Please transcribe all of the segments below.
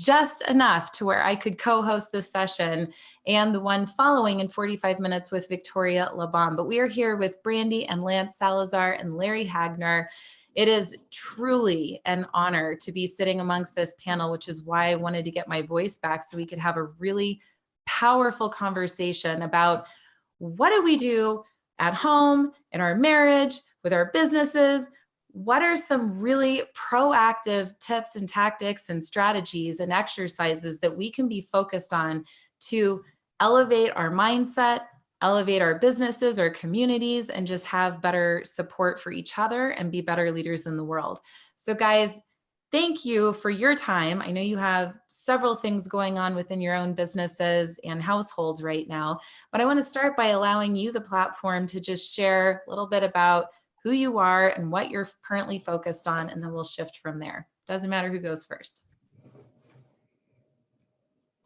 just enough to where I could co-host this session and the one following in 45 minutes with Victoria Lablame. But we are here with Brandy and Lance Salazar and Larry Hagner. It is truly an honor to be sitting amongst this panel, which is why I wanted to get my voice back so we could have a really powerful conversation about what do we do at home, in our marriage, with our businesses. What are some really proactive tips and tactics and strategies and exercises that we can be focused on to elevate our mindset, elevate our businesses, our communities, and just have better support for each other and be better leaders in the world? So guys, thank you for your time. I know you have several things going on within your own businesses and households right now, but I want to start by allowing you the platform to just share a little bit about who you are and what you're currently focused on, and then we'll shift from there. Doesn't matter who goes first.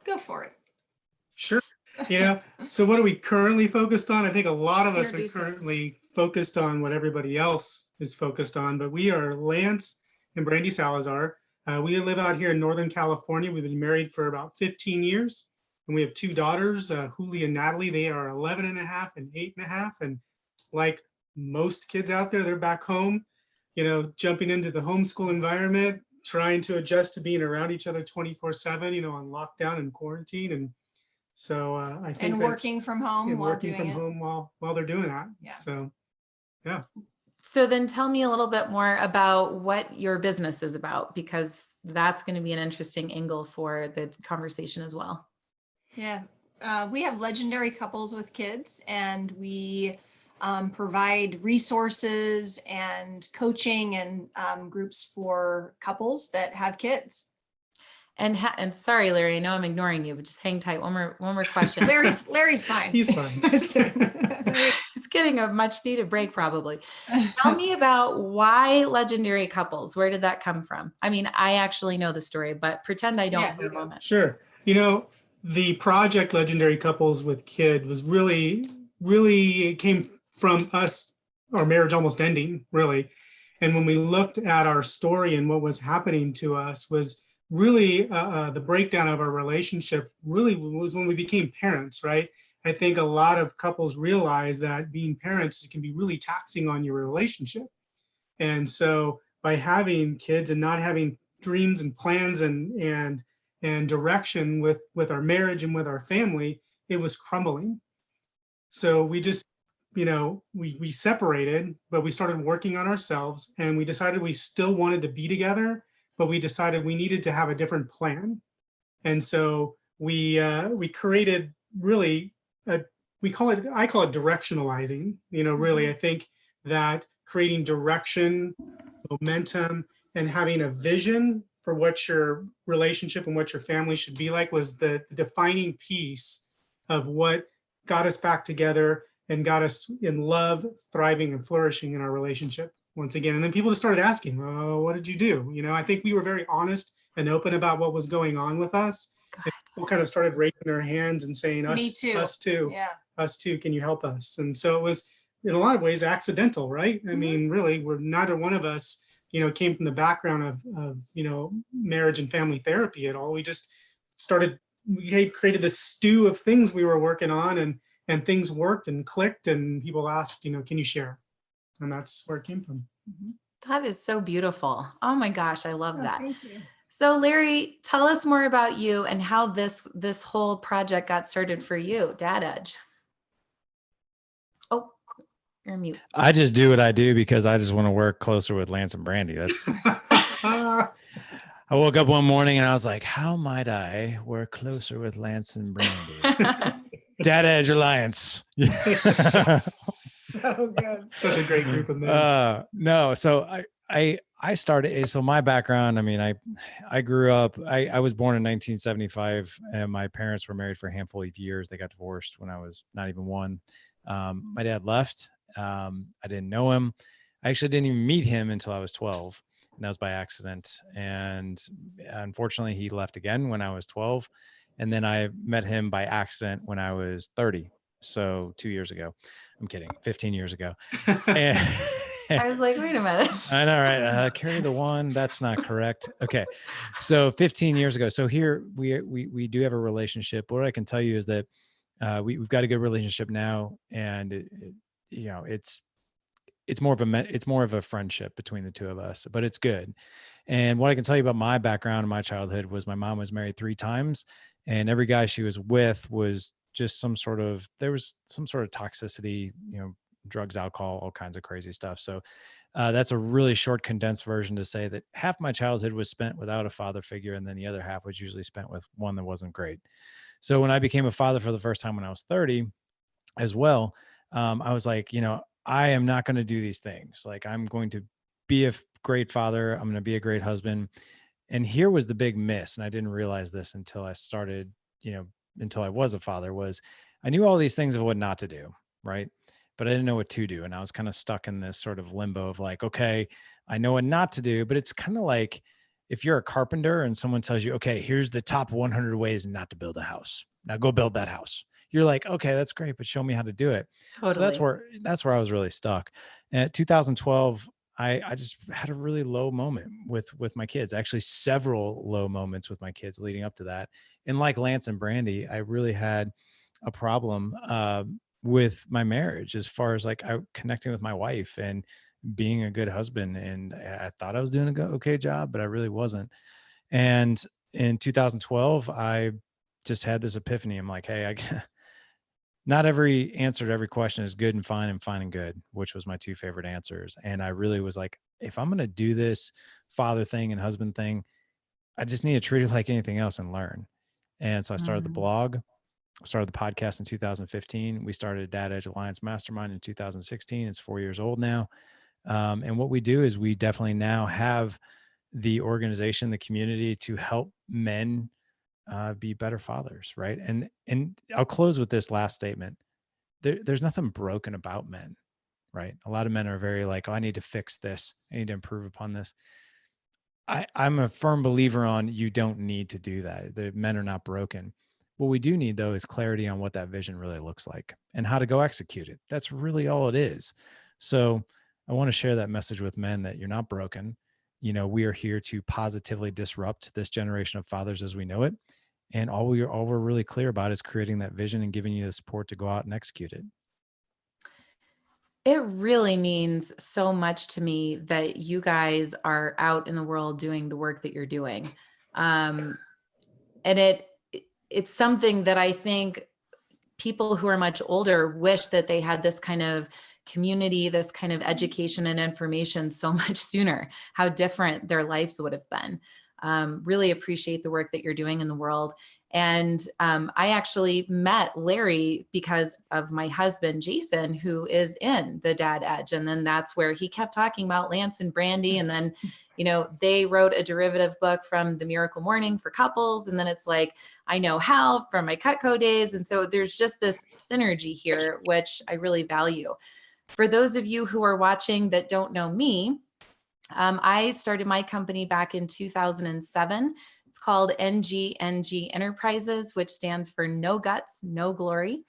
Go for it. Sure. So what are we currently focused on? I think a lot of us are currently focused on what everybody else is focused on, but we are Lance and Brandy Salazar. We live out here in Northern California. We've been married for about 15 years, and we have two daughters, Julie and Natalie. They are 11 and a half and 8 and a half. And like most kids out there, they're back home, jumping into the homeschool environment, trying to adjust to being around each other 24/7, on lockdown and quarantine. And so I think and working from home while working from home while they're doing that. Yeah. So, yeah. So then tell me a little bit more about what your business is about, because that's going to be an interesting angle for the conversation as well. Yeah. We have Legendary Couples with Kids, and we provide resources and coaching and groups for couples that have kids. And sorry, Larry, I know I'm ignoring you, but just hang tight. One more question. Larry's fine. He's fine. He's getting a much needed break, probably. Tell me about why Legendary Couples. Where did that come from? I mean, I actually know the story, but pretend I don't for a moment. Sure. The project Legendary Couples with Kid was really it came from us, our marriage almost ending, really. And when we looked at our story and what was happening to us was really the breakdown of our relationship really was when we became parents, right? I think a lot of couples realize that being parents can be really taxing on your relationship. And so by having kids and not having dreams and plans and direction with our marriage and with our family, it was crumbling. So we just, we separated, but we started working on ourselves, and we decided we still wanted to be together, but we decided we needed to have a different plan. And so we created really, I call it directionalizing, really. I think that creating direction, momentum, and having a vision for what your relationship and what your family should be like was the defining piece of what got us back together and got us in love, thriving, and flourishing in our relationship once again. And then people just started asking, oh, what did you do? I think we were very honest and open about what was going on with us. And people kind of started raising their hands and saying, Me too. Us too, yeah. Us too, can you help us? And so it was, in a lot of ways, accidental, right? I mean, really, neither one of us, came from the background of marriage and family therapy at all. We just we created this stew of things we were working on, and things worked and clicked, and people asked, can you share? And that's where it came from. That is so beautiful. Oh my gosh, I love that. Thank you. So Larry, tell us more about you and how this whole project got started for you, Dad Edge. Oh, you're mute. I just do what I do because I just want to work closer with Lance and Brandy. That's I woke up one morning and I was like, how might I work closer with Lance and Brandy? Dad Edge Alliance. So good. Such a great group of men. No, so I started, so my background, I mean, I grew up, I was born in 1975 and my parents were married for a handful of years. They got divorced when I was not even one. My dad left. I didn't know him. I actually didn't even meet him until I was 12. And that was by accident. And unfortunately, he left again when I was 12. And then I met him by accident when I was 30. So 2 years ago. I'm kidding, 15 years ago. I was like, wait a minute. I know, right? Carry the one. That's not correct. Okay. So 15 years ago. So here we do have a relationship. What I can tell you is that we've got a good relationship now, and it's more of a friendship between the two of us, but it's good. And what I can tell you about my background in my childhood was my mom was married 3 times, and every guy she was with was just there was some sort of toxicity, drugs, alcohol, all kinds of crazy stuff. So that's a really short, condensed version to say that half my childhood was spent without a father figure, and then the other half was usually spent with one that wasn't great. So when I became a father for the first time when I was 30 as well, I was like, I am not going to do these things. Like, I'm going to be a great father. I'm going to be a great husband. And here was the big miss. And I didn't realize this until I started, until I was a father, was I knew all these things of what not to do. Right. But I didn't know what to do. And I was kind of stuck in this sort of limbo of like, okay, I know what not to do, but it's kind of like if you're a carpenter and someone tells you, okay, here's the top 100 ways not to build a house. Now go build that house. You're like, okay, that's great, but show me how to do it. Totally. So that's where I was really stuck. And at 2012, I just had a really low moment with my kids, actually several low moments with my kids leading up to that. And like Lance and Brandy, I really had a problem with my marriage as far as like connecting with my wife and being a good husband. And I thought I was doing a okay job, but I really wasn't. And in 2012, I just had this epiphany. I'm like, hey, not every answer to every question is good and fine and good, which was my 2 favorite answers. And I really was like, if I'm going to do this father thing and husband thing, I just need to treat it like anything else and learn. And so I started the blog, started the podcast in 2015. We started Dad Edge Alliance Mastermind in 2016. It's 4 years old now. And what we do is we definitely now have the organization, the community to help men be better fathers, right? And I'll close with this last statement. There's nothing broken about men, right? A lot of men are very like, oh, I need to fix this. I need to improve upon this. I'm a firm believer on you don't need to do that. The men are not broken. What we do need, though, is clarity on what that vision really looks like and how to go execute it. That's really all it is. So I want to share that message with men that you're not broken. We are here to positively disrupt this generation of fathers as we know it. And all we're really clear about is creating that vision and giving you the support to go out and execute it. It really means so much to me that you guys are out in the world doing the work that you're doing. And it's something that I think people who are much older wish that they had this kind of community, this kind of education and information so much sooner, how different their lives would have been. Really appreciate the work that you're doing in the world. And I actually met Larry because of my husband, Jason, who is in the Dad Edge. And then that's where he kept talking about Lance and Brandy. And then, they wrote a derivative book from The Miracle Morning for couples. And then it's like, I know Hal from my Cutco days. And so there's just this synergy here, which I really value. For those of you who are watching that don't know me, I started my company back in 2007. It's called NGNG Enterprises, which stands for No Guts, No Glory.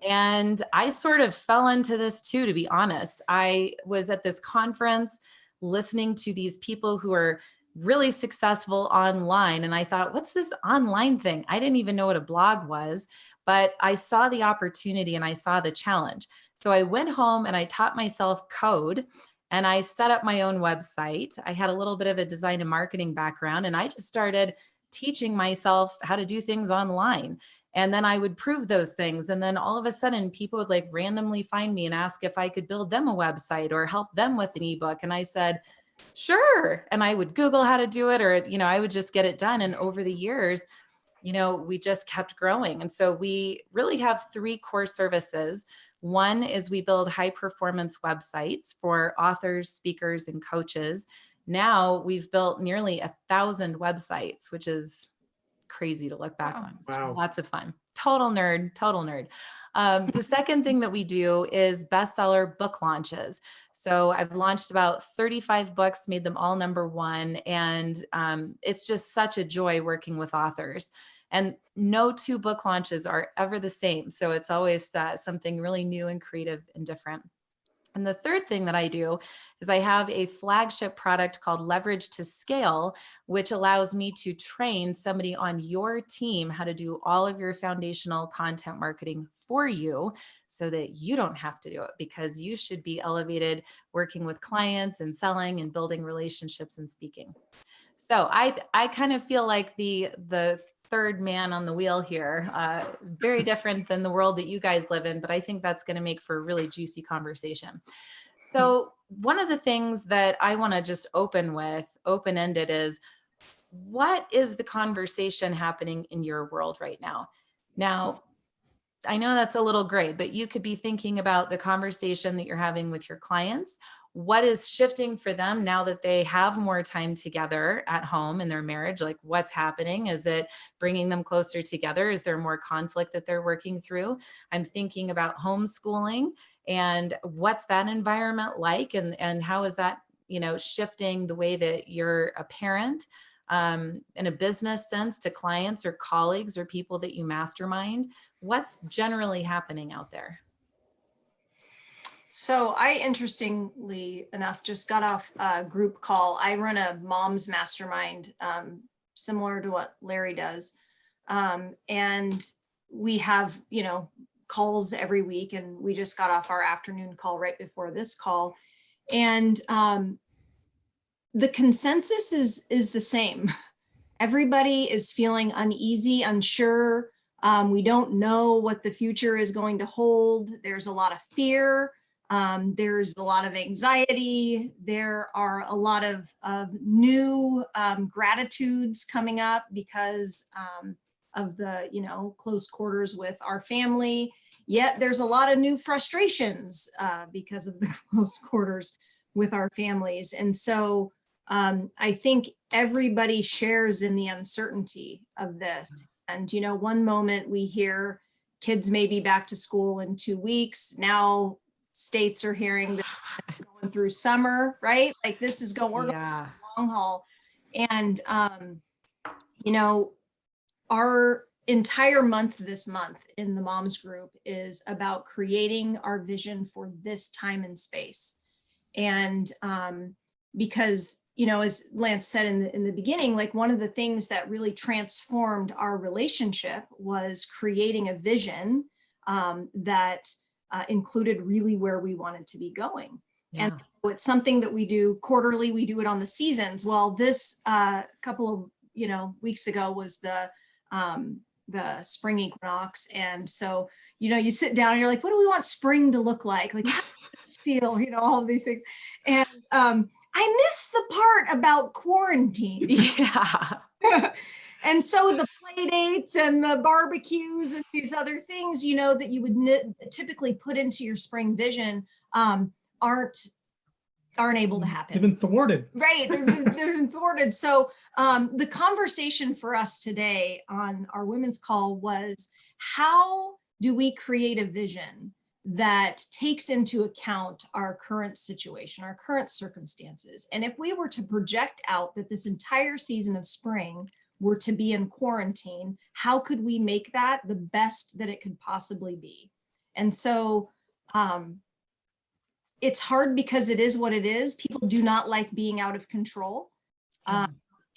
And I sort of fell into this too, to be honest. I was at this conference listening to these people who are really successful online. And I thought, what's this online thing? I didn't even know what a blog was, but I saw the opportunity and I saw the challenge. So I went home and I taught myself code. And I set up my own website. I had a little bit of a design and marketing background, and I just started teaching myself how to do things online. And then I would prove those things. And then all of a sudden, people would like randomly find me and ask if I could build them a website or help them with an ebook. And I said, sure. And I would Google how to do it, or, I would just get it done. And over the years, we just kept growing. And so we really have 3 core services. One is we build high performance websites for authors, speakers, and coaches. Now we've built nearly 1,000 websites, which is crazy to look back on. It's lots of fun. Total nerd. The second thing that we do is bestseller book launches. So I've launched about 35 books, made them all #1. And it's just such a joy working with authors. And no 2 book launches are ever the same. So it's always something really new and creative and different. And the third thing that I do is I have a flagship product called Leverage to Scale, which allows me to train somebody on your team how to do all of your foundational content marketing for you so that you don't have to do it, because you should be elevated working with clients and selling and building relationships and speaking. So I kind of feel like the third man on the wheel here, very different than the world that you guys live in, but I think that's going to make for a really juicy conversation. So one of the things that I want to just open with, open-ended, is what is the conversation happening in your world right now? Now, I know that's a little gray, but you could be thinking about the conversation that you're having with your clients. What is shifting for them now that they have more time together at home in their marriage? Like, what's happening? Is it bringing them closer together? Is there more conflict that they're working through? I'm thinking about homeschooling and what's that environment like? And how is that, shifting the way that you're a parent in a business sense to clients or colleagues or people that you mastermind? What's generally happening out there? So I, interestingly enough, just got off a group call. I run a mom's mastermind, similar to what Larry does. And we have, calls every week, and we just got off our afternoon call right before this call. And the consensus is the same. Everybody is feeling uneasy, unsure. We don't know what the future is going to hold. There's a lot of fear. There's a lot of anxiety. There are a lot of new gratitudes coming up because of the, close quarters with our family. Yet there's a lot of new frustrations because of the close quarters with our families. And so I think everybody shares in the uncertainty of this. And, one moment we hear kids may be back to school in 2 weeks. Now states are hearing that it's going through summer, right? Like this is going, we're going long haul. And, our entire month this month in the moms group is about creating our vision for this time and space. And because, as Lance said in the beginning, like one of the things that really transformed our relationship was creating a vision that included really where we wanted to be going. Yeah. And it's something that we do quarterly. We do it on the seasons. Well, this couple of weeks ago was the spring equinox, and so you sit down and you're like, what do we want spring to look like? Like, how does it feel? All of these things, and I missed the part about quarantine. Yeah. And so the play dates and the barbecues and these other things, that you would typically put into your spring vision aren't able to happen. They've been thwarted. Right. They've been thwarted. So the conversation for us today on our women's call was, how do we create a vision that takes into account our current situation, our current circumstances? And if we were to project out that this entire season of spring were to be in quarantine, how could we make that the best that it could possibly be? And so it's hard because it is what it is. People do not like being out of control.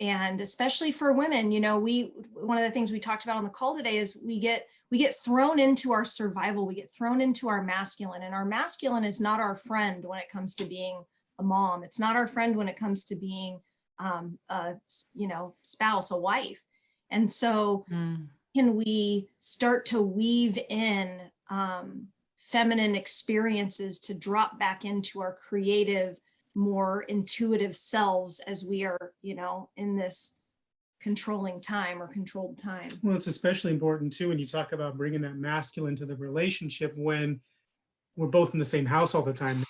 And especially for women, one of the things we talked about on the call today is we get thrown into our survival. We get thrown into our masculine, and our masculine is not our friend when it comes to being a mom. It's not our friend when it comes to being a spouse, a wife. And so can we start to weave in feminine experiences to drop back into our creative, more intuitive selves as we are, in this controlled time. Well, it's especially important too when you talk about bringing that masculine to the relationship when we're both in the same house all the time,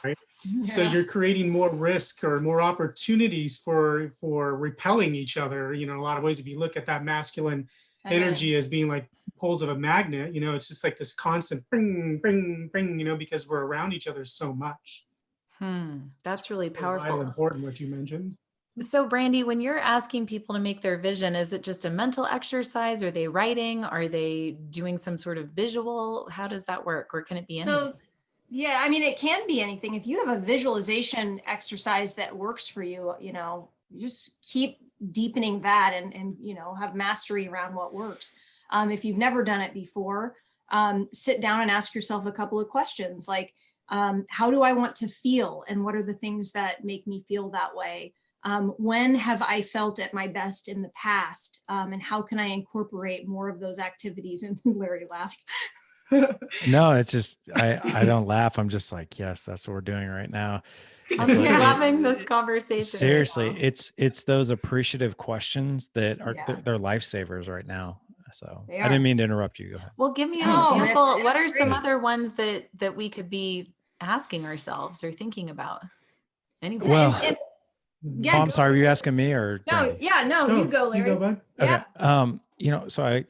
right? Yeah. So you're creating more risk or more opportunities for repelling each other. In a lot of ways, if you look at that masculine energy as being like poles of a magnet, it's just like this constant bring, bring, bring, because we're around each other so much. That's really powerful. Important what you mentioned. So Brandy, when you're asking people to make their vision, is it just a mental exercise? Are they writing? Are they doing some sort of visual? How does that work? Or can it be anything? So Yeah, I mean, it can be anything. If you have a visualization exercise that works for you, you know, you just keep deepening that and you know, have mastery around what works. If you've never done it before, sit down and ask yourself a couple of questions like, how do I want to feel? And what are the things that make me feel that way? When have I felt at my best in the past? And how can I incorporate more of those activities? And Larry laughs. No, it's just I don't laugh. I'm just like, yes, that's what we're doing right now. I'm It's like, loving this conversation. seriously, right now. it's those appreciative questions that are Yeah. they're lifesavers right now. So They I didn't are. mean to interrupt you. Go ahead. Well, give me an No, example. that's What are some great. other ones that we could be asking ourselves or thinking about? Anybody? Well, And- oh, I'm sorry. Were you asking me or No, Brandy? yeah, no, you go, Larry. You go, bud. Yeah. Okay. You know, so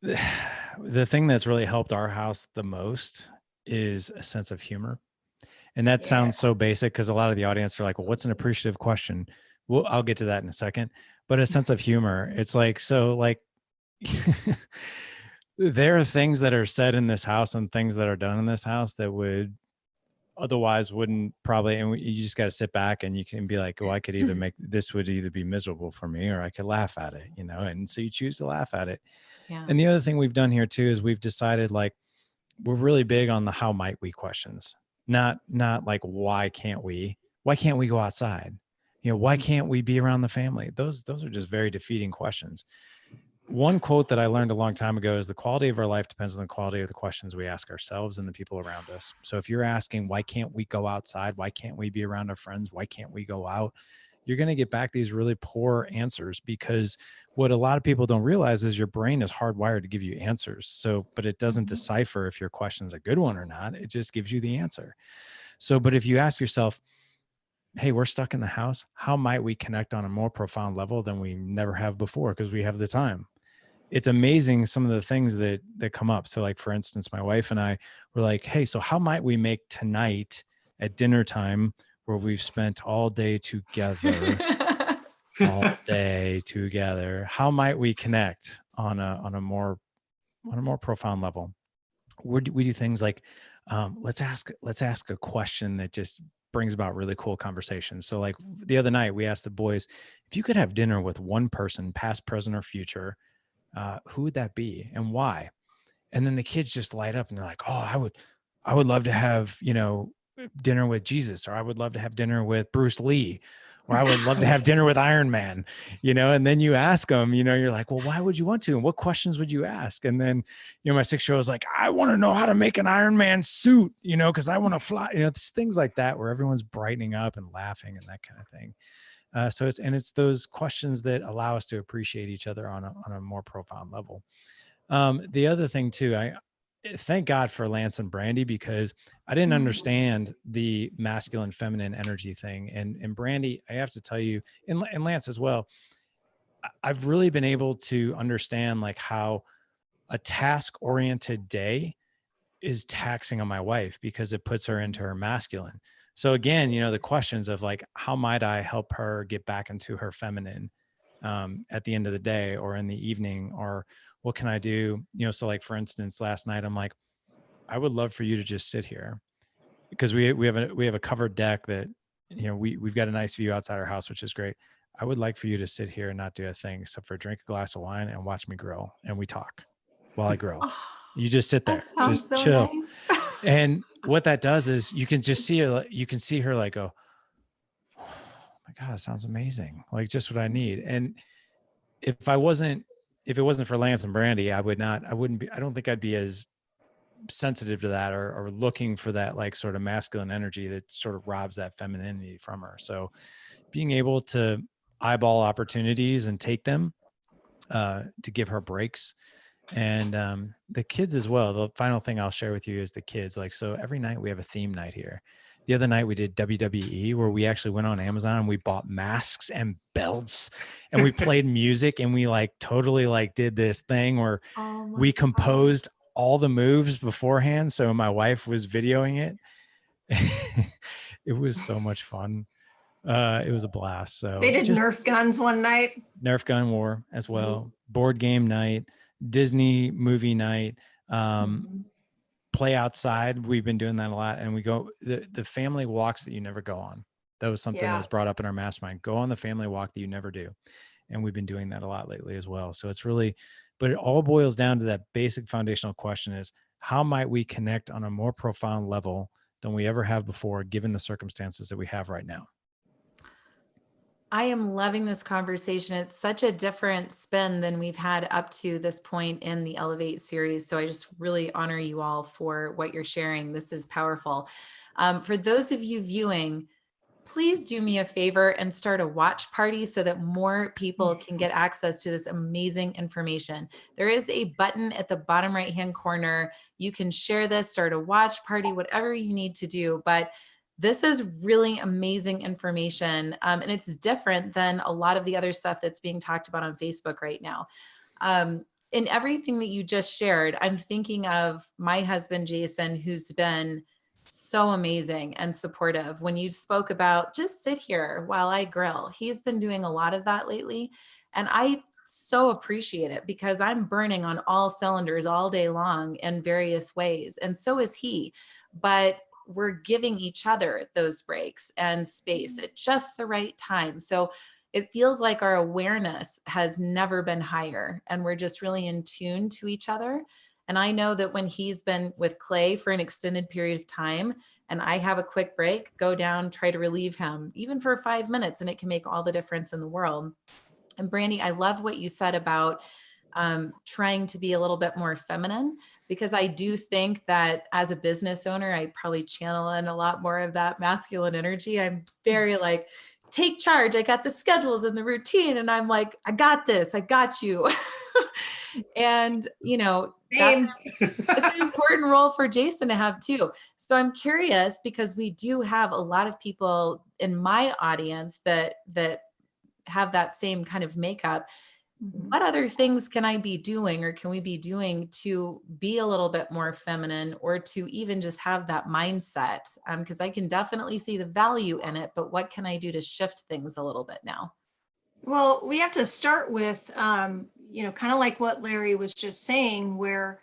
the thing that's really helped our house the most is a sense of humor. And that sounds so basic because a lot of the audience are like, well, what's an appreciative question? Well, I'll get to that in a second. But a sense of humor, it's like, so like, there are things that are said in this house and things that are done in this house that would otherwise wouldn't probably, and you just got to sit back and you can be like, well, I could either make this would either be miserable for me or I could laugh at it, you know? And so you choose to laugh at it. Yeah. And the other thing we've done here too, is we've decided like, we're really big on the how might we questions, not like, why can't we go outside? You know, why can't we be around the family? Those are just very defeating questions. One quote that I learned a long time ago is the quality of our life depends on the quality of the questions we ask ourselves and the people around us. So if you're asking, why can't we go outside? Why can't we be around our friends? Why can't we go out? You're going to get back these really poor answers, because what a lot of people don't realize is your brain is hardwired to give you answers. So, but it doesn't decipher if your question is a good one or not. It just gives you the answer. So, but if you ask yourself, hey, we're stuck in the house, how might we connect on a more profound level than we never have before? Because we have the time. It's amazing some of the things that come up. So like, for instance, my wife and I were like, hey, so how might we make tonight at dinner time, where we've spent all day together, how might we connect on a more profound level? We do things like, let's ask a question that just brings about really cool conversations. So like the other night we asked the boys, if you could have dinner with one person, past, present, or future, who would that be and why? And then the kids just light up and they're like, oh, I would love to have, you know, dinner with Jesus, or I would love to have dinner with Bruce Lee, or I would love to have dinner with Iron Man, you know. And then you ask them, you know, you're like, well, why would you want to? And what questions would you ask? And then, you know, my 6-year-old was like, I want to know how to make an Iron Man suit, you know, because I want to fly, you know, it's things like that where everyone's brightening up and laughing and that kind of thing. So it's those questions that allow us to appreciate each other on a more profound level. The other thing too, I thank God for Lance and Brandy, because I didn't understand the masculine feminine energy thing. And Brandy, I have to tell you, and Lance as well, I've really been able to understand like how a task oriented day is taxing on my wife, because it puts her into her masculine. So again, you know, the questions of like, how might I help her get back into her feminine at the end of the day or in the evening, or what can I do? You know, so like, for instance, last night, I'm like, I would love for you to just sit here, because we have a covered deck that, you know, we've got a nice view outside our house, which is great. I would like for you to sit here and not do a thing except for drink a glass of wine and watch me grill, and we talk while I grill. You just sit there, just so chill. Nice. And what that does is you can just see her, you can see her like go, oh my God, that sounds amazing. Like just what I need. And if it wasn't for Lance and Brandy, I don't think I'd be as sensitive to that or looking for that like sort of masculine energy that sort of robs that femininity from her. So being able to eyeball opportunities and take them to give her breaks. And the kids as well. The final thing I'll share with you is the kids. Like, so every night we have a theme night here. The other night we did WWE, where we actually went on Amazon and we bought masks and belts and we played music, and we like totally like did this thing where we composed all the moves beforehand. So my wife was videoing it. It was so much fun. It was a blast. So They did Nerf guns one night. Nerf gun war as well. Board game night, Disney movie night, play outside. We've been doing that a lot. And we go, the family walks that you never go on. That was something that was brought up in our mastermind. Go on the family walk that you never do. And we've been doing that a lot lately as well. So it's really, but it all boils down to that basic foundational question is, how might we connect on a more profound level than we ever have before, given the circumstances that we have right now? I am loving this conversation. It's such a different spin than we've had up to this point in the Elevate series. So I just really honor you all for what you're sharing. This is powerful. For those of you viewing, please do me a favor and start a watch party so that more people can get access to this amazing information. There is a button at the bottom right-hand corner. You can share this, start a watch party, whatever you need to do. But this is really amazing information. And it's different than a lot of the other stuff that's being talked about on Facebook right now. In everything that you just shared, I'm thinking of my husband, Jason, who's been so amazing and supportive. When you spoke about just sit here while I grill, he's been doing a lot of that lately. And I so appreciate it because I'm burning on all cylinders all day long in various ways. And so is he. But we're giving each other those breaks and space at just the right time. So it feels like our awareness has never been higher and we're just really in tune to each other. And I know that when he's been with Clay for an extended period of time and I have a quick break, go down, try to relieve him, even for 5 minutes, and it can make all the difference in the world. And Brandy, I love what you said about trying to be a little bit more feminine, because I do think that as a business owner, I probably channel in a lot more of that masculine energy. I'm very like, take charge. I got the schedules and the routine. And I'm like, I got this. I got you. And, you know, that's an important role for Jason to have too. So I'm curious, because we do have a lot of people in my audience that have that same kind of makeup. What other things can I be doing or can we be doing to be a little bit more feminine or to even just have that mindset? Because I can definitely see the value in it, but what can I do to shift things a little bit now? Well, we have to start with, you know, kind of like what Larry was just saying, where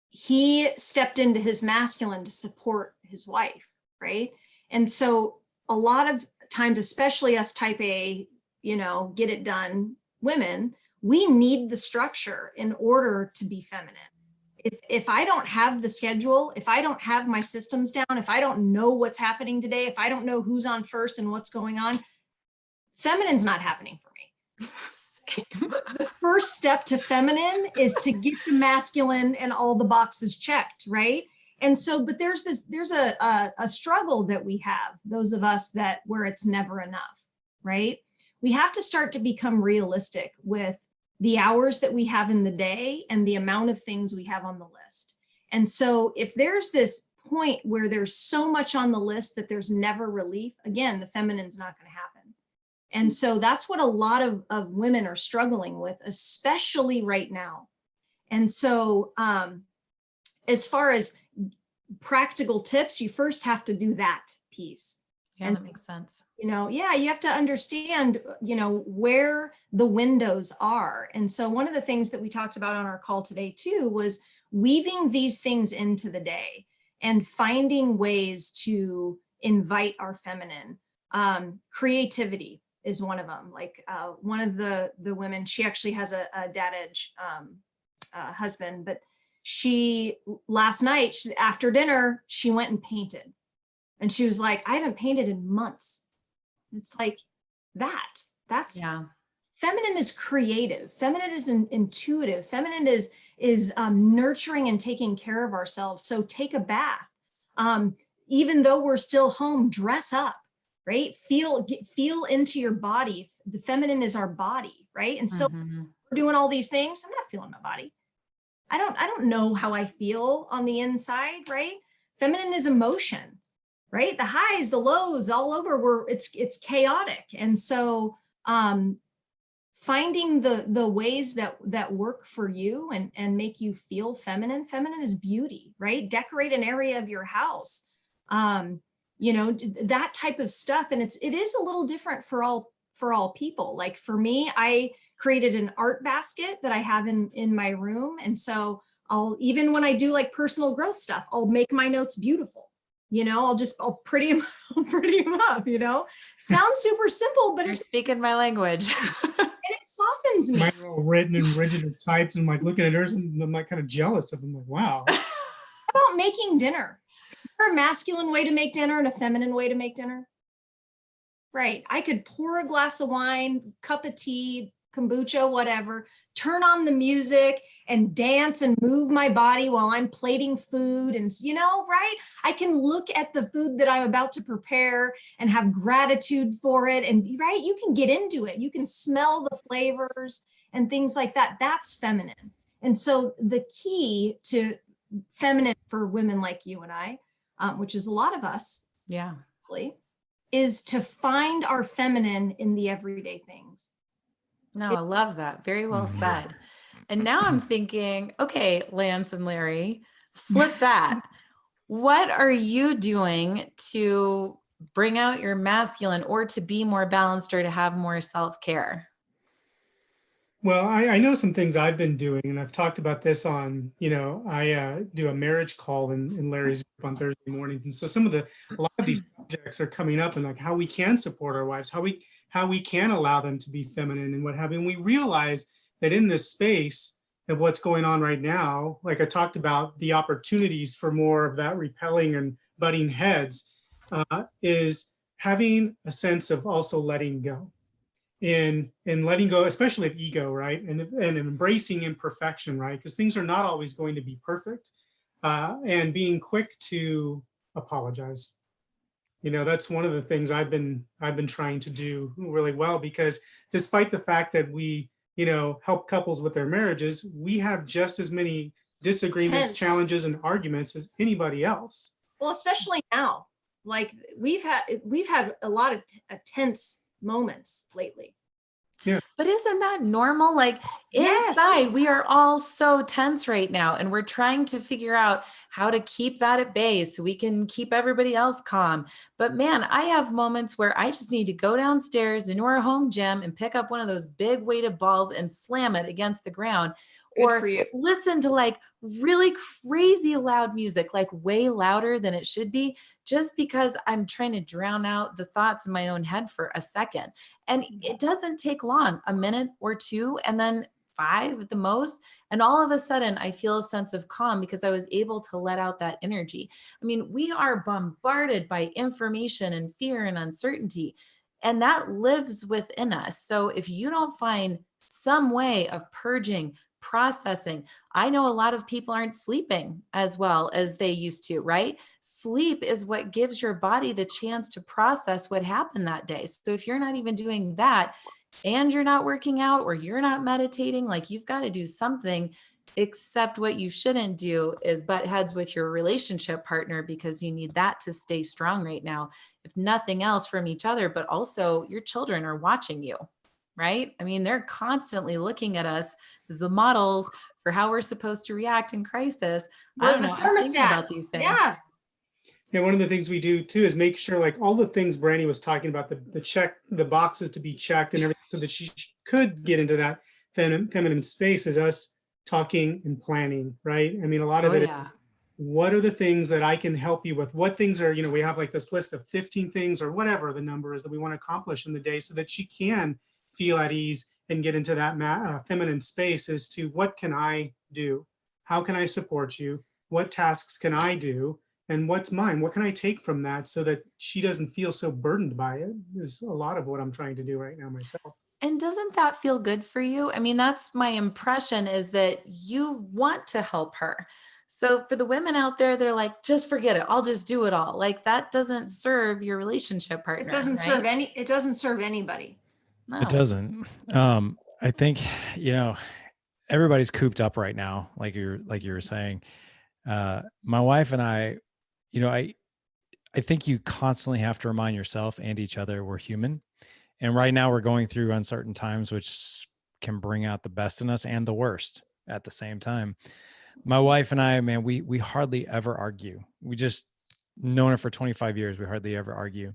he stepped into his masculine to support his wife, right? And so a lot of times, especially us type A, you know, get it done women, we need the structure in order to be feminine. If I don't have the schedule, if I don't have my systems down, if I don't know what's happening today, if I don't know who's on first and what's going on, feminine's not happening for me. The first step to feminine is to get the masculine and all the boxes checked, right? And so, but there's a struggle that we have, those of us that where it's never enough, right? We have to start to become realistic with the hours that we have in the day and the amount of things we have on the list. And so if there's this point where there's so much on the list that there's never relief, again, the feminine's not going to happen. And so that's what a lot of women are struggling with, especially right now. And so as far as practical tips, you first have to do that piece. Yeah, and that makes sense. You know, yeah, you have to understand, you know, where the windows are. And so one of the things that we talked about on our call today too was weaving these things into the day and finding ways to invite our feminine. Creativity is one of them. Like one of the women, she actually has a dad edge husband, but she last night after dinner, she went and painted. And she was like, I haven't painted in months. It's like that's Yeah. Feminine is creative. Feminine is intuitive. Feminine is nurturing and taking care of ourselves. So take a bath. Even though we're still home, dress up, right? Feel into your body. The feminine is our body, right? And so we're doing all these things. I'm not feeling my body. I don't know how I feel on the inside, right? Feminine is emotion. Right? The highs, the lows, all over it's chaotic. And so finding the ways that work for you and make you feel feminine. Feminine is beauty, right? Decorate an area of your house. You know, that type of stuff. And it is a little different for all people. Like for me, I created an art basket that I have in my room. And so even when I do like personal growth stuff, I'll make my notes beautiful. You know, I'll pretty them, pretty them up, you know, sounds super simple, but You're speaking my language. and it softens me. Mine are all written and rigid and typed, and I'm like looking at hers, and I'm like kind of jealous of them. Like, wow. How about making dinner? Is there a masculine way to make dinner and a feminine way to make dinner? Right. I could pour a glass of wine, cup of tea, kombucha, whatever, turn on the music and dance and move my body while I'm plating food. And, you know, right. I can look at the food that I'm about to prepare and have gratitude for it. And right, you can get into it. You can smell the flavors and things like that. That's feminine. And so the key to feminine for women like you and I, which is a lot of us, Yeah, honestly, is to find our feminine in the everyday things. no, I love that. Very well said. And now I'm thinking, okay, Lance and Larry, flip that. What are you doing to bring out your masculine or to be more balanced or to have more self-care? Well, I know some things I've been doing, and I've talked about this on, I do a marriage call in Larry's group on Thursday mornings. And so a lot of these subjects are coming up, and like how we can support our wives, how we can allow them to be feminine and what have you. And we realize that in this space of what's going on right now, like I talked about, the opportunities for more of that repelling and butting heads is having a sense of also letting go. In letting go, especially of ego, right? And embracing imperfection, right? Because things are not always going to be perfect. And being quick to apologize. That's one of the things I've been trying to do really well, because despite the fact that we, help couples with their marriages, we have just as many disagreements, challenges, and arguments as anybody else. Well, especially now, like we've had a lot of tense moments lately. Yeah. But isn't that normal? Like Yes. inside, we are all so tense right now, and we're trying to figure out how to keep that at bay so we can keep everybody else calm. But man, I have moments where I just need to go downstairs into our home gym and pick up one of those big weighted balls and slam it against the ground. Good Or for you. listen to like really crazy loud music, like way louder than it should be, just because I'm trying to drown out the thoughts in my own head for a second. And it doesn't take long, a minute or two, and then 5 at the most. And all of a sudden I feel a sense of calm because I was able to let out that energy. I mean, we are bombarded by information and fear and uncertainty, and that lives within us. So if you don't find some way of purging, processing. I know a lot of people aren't sleeping as well as they used to, right? Sleep is what gives your body the chance to process what happened that day. So if you're not even doing that and you're not working out or you're not meditating, like you've got to do something. Except what you shouldn't do is butt heads with your relationship partner, because you need that to stay strong right now. If nothing else from each other, but also your children are watching you. Right? I mean, they're constantly looking at us as the models for how we're supposed to react in crisis. I don't know. I'm thinking about these things. Yeah. Yeah, one of the things we do too is make sure, like all the things Brandy was talking about, the boxes to be checked and everything, so that she could get into that feminine space, is us talking and planning, right? I mean, a lot of it. Yeah. What are the things that I can help you with? What things are, we have like this list of 15 things or whatever the number is that we want to accomplish in the day, so that she can feel at ease and get into that feminine space as to what can I do? How can I support you? What tasks can I do? And what's mine? What can I take from that so that she doesn't feel so burdened by it, is a lot of what I'm trying to do right now myself. And doesn't that feel good for you? I mean, that's my impression, is that you want to help her. So for the women out there, they're like, just forget it. I'll just do it all. Like that doesn't serve your relationship partner. It doesn't serve anybody. No. It doesn't. I think, everybody's cooped up right now, like you were saying. My wife and I, I think you constantly have to remind yourself and each other we're human. And right now we're going through uncertain times, which can bring out the best in us and the worst at the same time. My wife and I, man, we hardly ever argue. We just known her for 25 years. We hardly ever argue.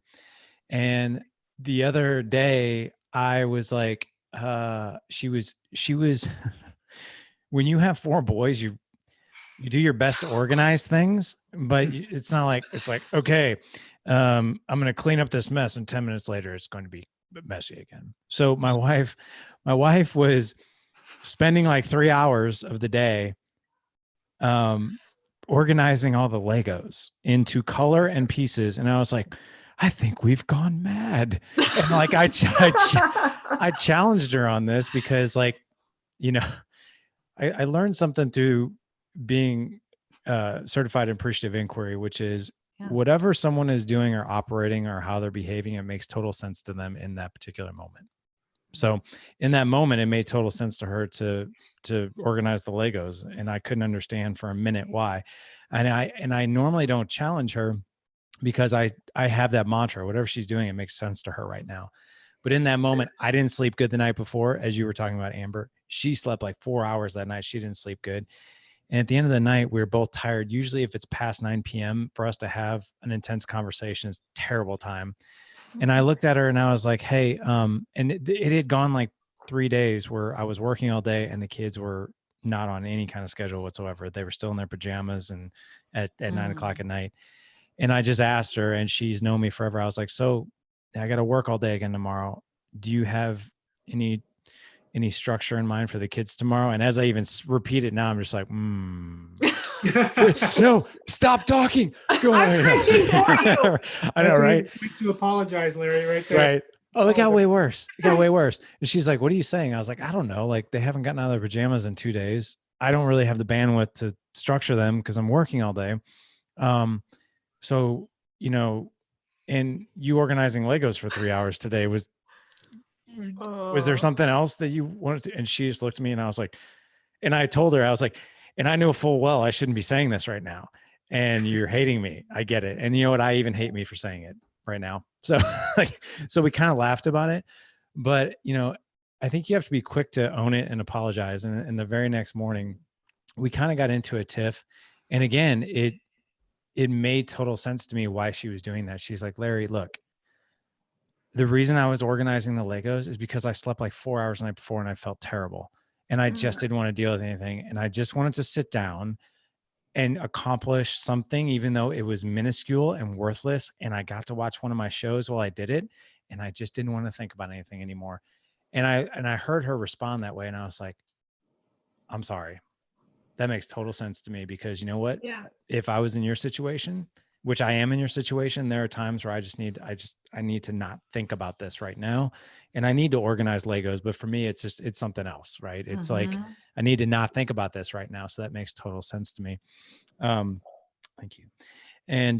And the other day I was like, she was, when you have 4 boys, you do your best to organize things, but it's not like, it's like, okay, I'm going to clean up this mess. And 10 minutes later, it's going to be messy again. So my wife was spending like 3 hours of the day, organizing all the Legos into color and pieces. And I was like, I think we've gone mad. And like, I challenged her on this because like, you know, I learned something through being certified in appreciative inquiry, which is whatever someone is doing or operating or how they're behaving, it makes total sense to them in that particular moment. So in that moment, it made total sense to her to organize the Legos, and I couldn't understand for a minute why. And I normally don't challenge her because I have that mantra, whatever she's doing, it makes sense to her right now. But in that moment, I didn't sleep good the night before, as you were talking about, Amber. She slept like 4 hours that night. She didn't sleep good. And at the end of the night, we were both tired. Usually if it's past 9 p.m. for us to have an intense conversation, it's a terrible time. And I looked at her and I was like, hey, and it had gone like 3 days where I was working all day and the kids were not on any kind of schedule whatsoever. They were still in their pajamas and at 9 o'clock at night. And I just asked her, and she's known me forever. I was like, so I got to work all day again tomorrow. Do you have any structure in mind for the kids tomorrow? And as I even repeat it now, I'm just like, no, stop talking. Go ahead. I know, right? To apologize, Larry, right there. Right. Oh, it got way worse. It got way worse. And she's like, what are you saying? I was like, I don't know. Like, they haven't gotten out of their pajamas in 2 days. I don't really have the bandwidth to structure them because I'm working all day. So, you know, and you organizing Legos for 3 hours today was there something else that you wanted to? And she just looked at me and I was like, and I told her, I was like, and I know full well I shouldn't be saying this right now. And you're hating me. I get it. And you know what? I even hate me for saying it right now. So like, so we kind of laughed about it, but you know, I think you have to be quick to own it and apologize. And the very next morning we kind of got into a tiff. And again, it made total sense to me why she was doing that. She's like, Larry, look, the reason I was organizing the Legos is because I slept like 4 hours the night before and I felt terrible. And I just didn't want to deal with anything. And I just wanted to sit down and accomplish something, even though it was minuscule and worthless. And I got to watch one of my shows while I did it. And I just didn't want to think about anything anymore. And I heard her respond that way. And I was like, I'm sorry. That makes total sense to me because you know what? Yeah. If I was in your situation, which I am in your situation, there are times where I need to not think about this right now. And I need to organize Legos, but for me, it's something else, right? It's like, I need to not think about this right now. So that makes total sense to me. Thank you. And,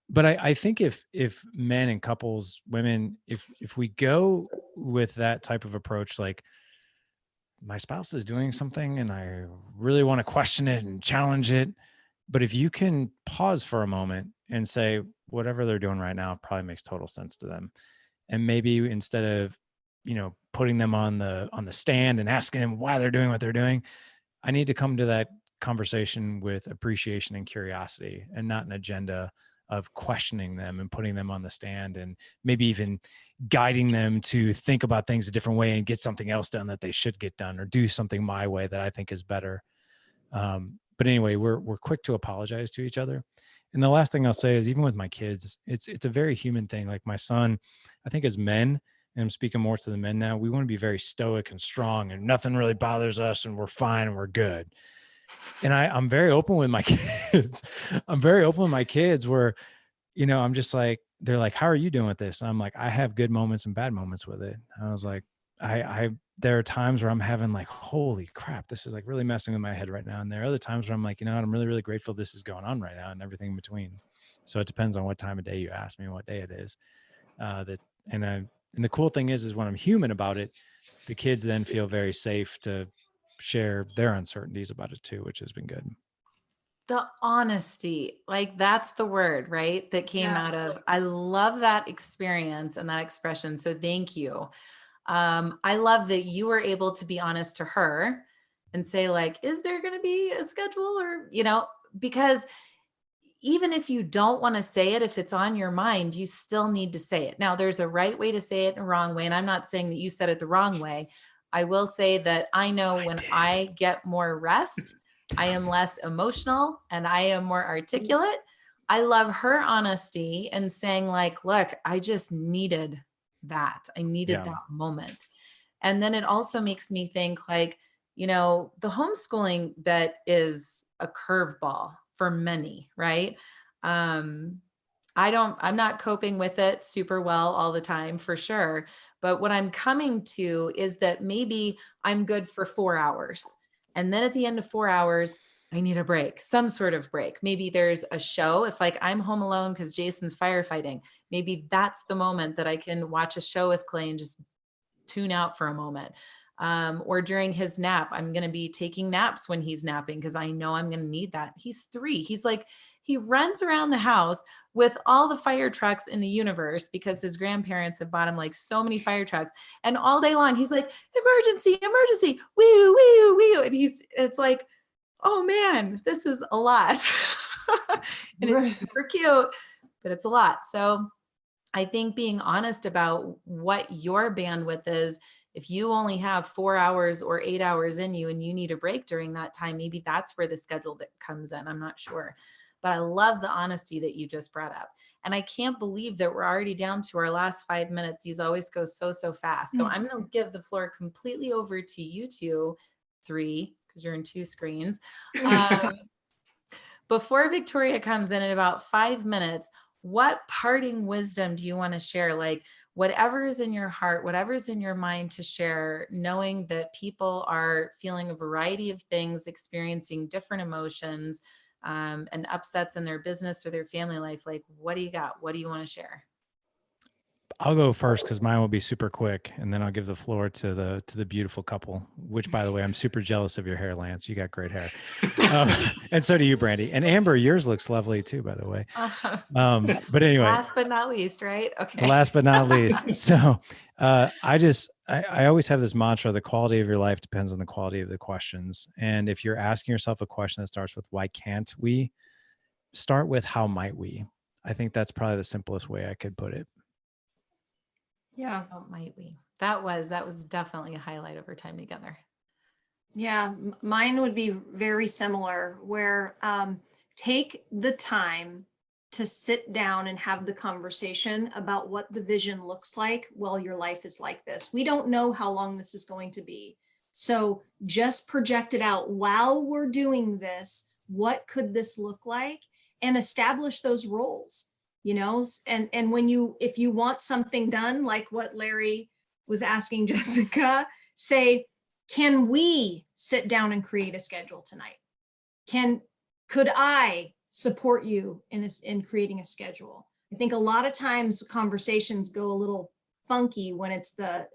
but I think if men and couples, women, if we go with that type of approach, like my spouse is doing something and I really want to question it and challenge it. But if you can pause for a moment and say, whatever they're doing right now probably makes total sense to them. And maybe instead of, you know, putting them on the stand and asking them why they're doing what they're doing, I need to come to that conversation with appreciation and curiosity and not an agenda of questioning them and putting them on the stand and maybe even guiding them to think about things a different way and get something else done that they should get done or do something my way that I think is better. But anyway, we're quick to apologize to each other. And the last thing I'll say is even with my kids, it's a very human thing. Like my son, I think as men, and I'm speaking more to the men now, we want to be very stoic and strong and nothing really bothers us and we're fine and we're good. And I'm very open with my kids. I'm very open with my kids where, you know, I'm just like, they're like, how are you doing with this? And I'm like, I have good moments and bad moments with it. And I was like, there are times where I'm having like, holy crap, this is like really messing with my head right now. And there are other times where I'm like, you know what, I'm really, really grateful this is going on right now and everything in between. So it depends on what time of day you ask me and what day it is. And the cool thing is when I'm human about it, the kids then feel very safe to share their uncertainties about it too, which has been good. The honesty, like that's the word, right? That came out of, I love that experience and that expression. So thank you. I love that you were able to be honest to her and say like, is there going to be a schedule or, you know, because even if you don't want to say it, if it's on your mind, you still need to say it. Now there's a right way to say it and a wrong way. And I'm not saying that you said it the wrong way. I will say that I know when I get more rest, I am less emotional and I am more articulate. I love her honesty and saying like, look, I just needed that. I needed that moment. And then it also makes me think like, you know, the homeschooling bit is a curveball for many, right? I'm not coping with it super well all the time for sure. But what I'm coming to is that maybe I'm good for 4 hours. And then at the end of 4 hours, I need a break, some sort of break. Maybe there's a show. If like I'm home alone because Jason's firefighting, maybe that's the moment that I can watch a show with Clay and just tune out for a moment. Or during his nap, I'm going to be taking naps when he's napping because I know I'm going to need that. He's 3. He's like, he runs around the house with all the fire trucks in the universe because his grandparents have bought him like so many fire trucks. And all day long, he's like, emergency, emergency, woo, woo, woo. And it's like, oh man, this is a lot. And it's super cute, but it's a lot. So I think being honest about what your bandwidth is, if you only have 4 hours or 8 hours in you and you need a break during that time, maybe that's where the schedule that comes in. I'm not sure. But I love the honesty that you just brought up. And I can't believe that we're already down to our last 5 minutes. These always go so fast. So I'm going to give the floor completely over to you two, 3, because you're in 2 screens. Before Victoria comes in about 5 minutes, what parting wisdom do you want to share? Like whatever is in your heart, whatever is in your mind to share, knowing that people are feeling a variety of things, experiencing different emotions, and upsets in their business or their family life. Like, what do you got? What do you want to share? I'll go first because mine will be super quick, and then I'll give the floor to the beautiful couple. Which, by the way, I'm super jealous of your hair, Lance. You got great hair, and so do you, Brandy. And Amber, yours looks lovely too, by the way. But anyway, last but not least, right? Okay. Last but not least. So, I always have this mantra: the quality of your life depends on the quality of the questions. And if you're asking yourself a question that starts with "Why can't we?" start with "How might we?" I think that's probably the simplest way I could put it. Yeah. How might we? That was definitely a highlight of our time together. Yeah, mine would be very similar where take the time to sit down and have the conversation about what the vision looks like while your life is like this. We don't know how long this is going to be. So just project it out while we're doing this. What could this look like? And establish those roles, you know, and if you want something done, like what Larry was asking Jessica, say, can we sit down and create a schedule tonight? Could I support you in creating a schedule? I think a lot of times conversations go a little funky when it's the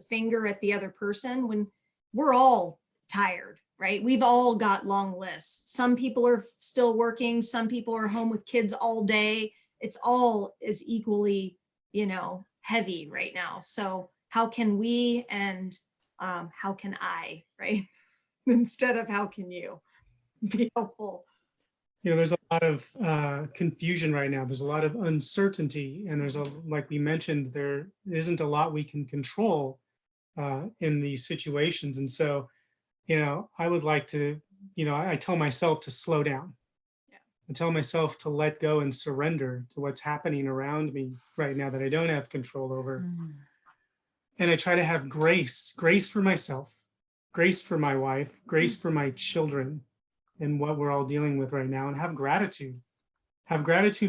finger at the other person, when we're all tired, right? We've all got long lists. Some people are still working. Some people are home with kids all day. It's all is equally, you know, heavy right now. So how can we and how can I, right? Instead of how can you be helpful? You know, there's a lot of confusion right now. There's a lot of uncertainty, and like we mentioned, there isn't a lot we can control in these situations. And so, you know, I would like to, you know, I tell myself to slow down. Yeah. I tell myself to let go and surrender to what's happening around me right now that I don't have control over. Mm. And I try to have grace for myself, grace for my wife, grace for my children, and what we're all dealing with right now, and have gratitude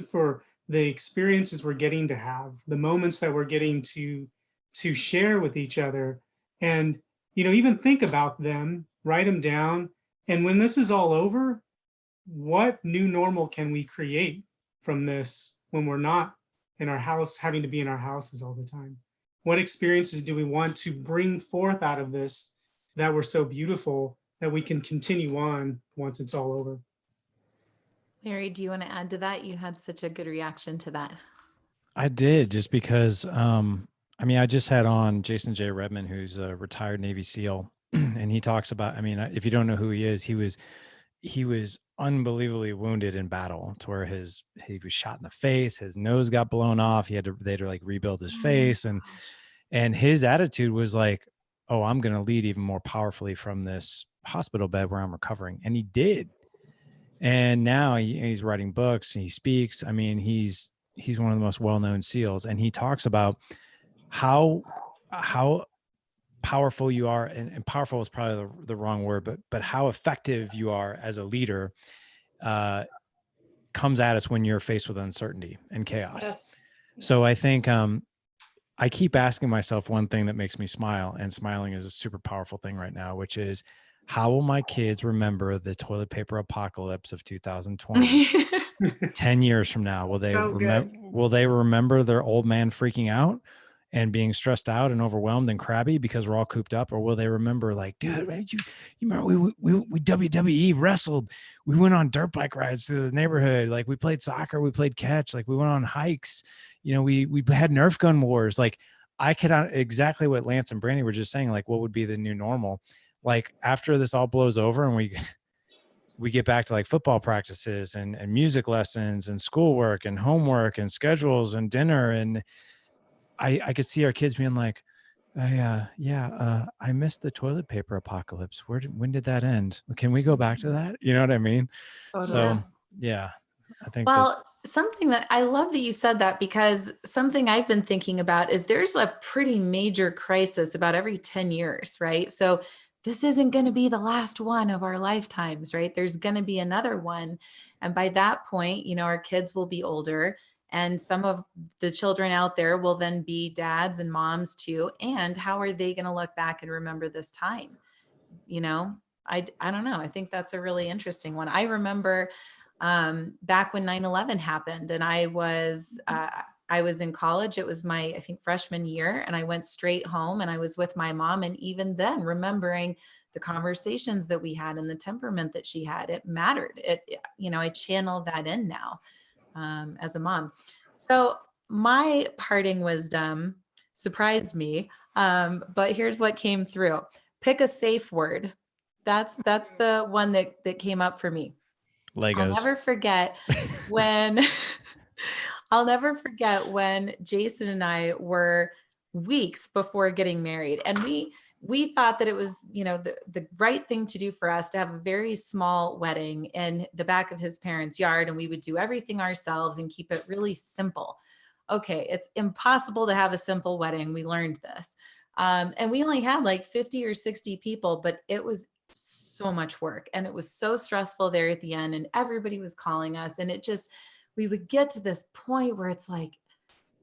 for the experiences we're getting to have, the moments that we're getting to share with each other. And, you know, even think about them, write them down. And when this is all over, what new normal can we create from this when we're not in our house, having to be in our houses all the time? What experiences do we want to bring forth out of this that were so beautiful that we can continue on once it's all over? Larry, do you want to add to that? You had such a good reaction to that. I did, just because, I mean, I just had on Jason J. Redman, who's a retired Navy SEAL, and he talks about, I mean, if you don't know who he is, he was unbelievably wounded in battle, to where he was shot in the face, his nose got blown off. They had to like rebuild his face. And his attitude was like, oh, I'm going to lead even more powerfully from this hospital bed where I'm recovering. And he did. And now he's writing books and he speaks. I mean, he's one of the most well-known SEALs, and he talks about how powerful you are, and powerful is probably the wrong word, but how effective you are as a leader comes at us when you're faced with uncertainty and chaos. Yes. So I think I keep asking myself one thing that makes me smile, and smiling is a super powerful thing right now, which is, how will my kids remember the toilet paper apocalypse of 2020 10 years from now? Will they remember their old man freaking out and being stressed out and overwhelmed and crabby because we're all cooped up? Or will they remember, like, dude, man, you remember we WWE wrestled, we went on dirt bike rides through the neighborhood, like we played soccer, we played catch, like we went on hikes, you know, we had Nerf gun wars. Like, I cannot, exactly what Lance and Brandy were just saying, like, what would be the new normal? Like, after this all blows over and we get back to like football practices and music lessons and schoolwork and homework and schedules and dinner, and I could see our kids being like, I missed the toilet paper apocalypse. When did that end? Can we go back to that? You know what I mean? Totally. So yeah, I think Well, something that I love that you said that, because something I've been thinking about is there's a pretty major crisis about every 10 years, right? So this isn't going to be the last one of our lifetimes, right? There's going to be another one. And by that point, you know, our kids will be older, and some of the children out there will then be dads and moms too. And how are they going to look back and remember this time? You know, I don't know. I think that's a really interesting one. I remember back when 9/11 happened, and I was in college. It was my, I think, freshman year, and I went straight home and I was with my mom. And even then, remembering the conversations that we had and the temperament that she had, it mattered. You know, I channel that in now as a mom. So my parting wisdom surprised me, but here's what came through. Pick a safe word. That's the one that came up for me. Legos. I'll never forget when I'll never forget when Jason and I were weeks before getting married, and we thought that it was, you know, the right thing to do for us to have a very small wedding in the back of his parents' yard, and we would do everything ourselves and keep it really simple. Okay, it's impossible to have a simple wedding. We learned this. And we only had like 50 or 60 people, but it was so much work, and it was so stressful there at the end, and everybody was calling us, and we would get to this point where it's like,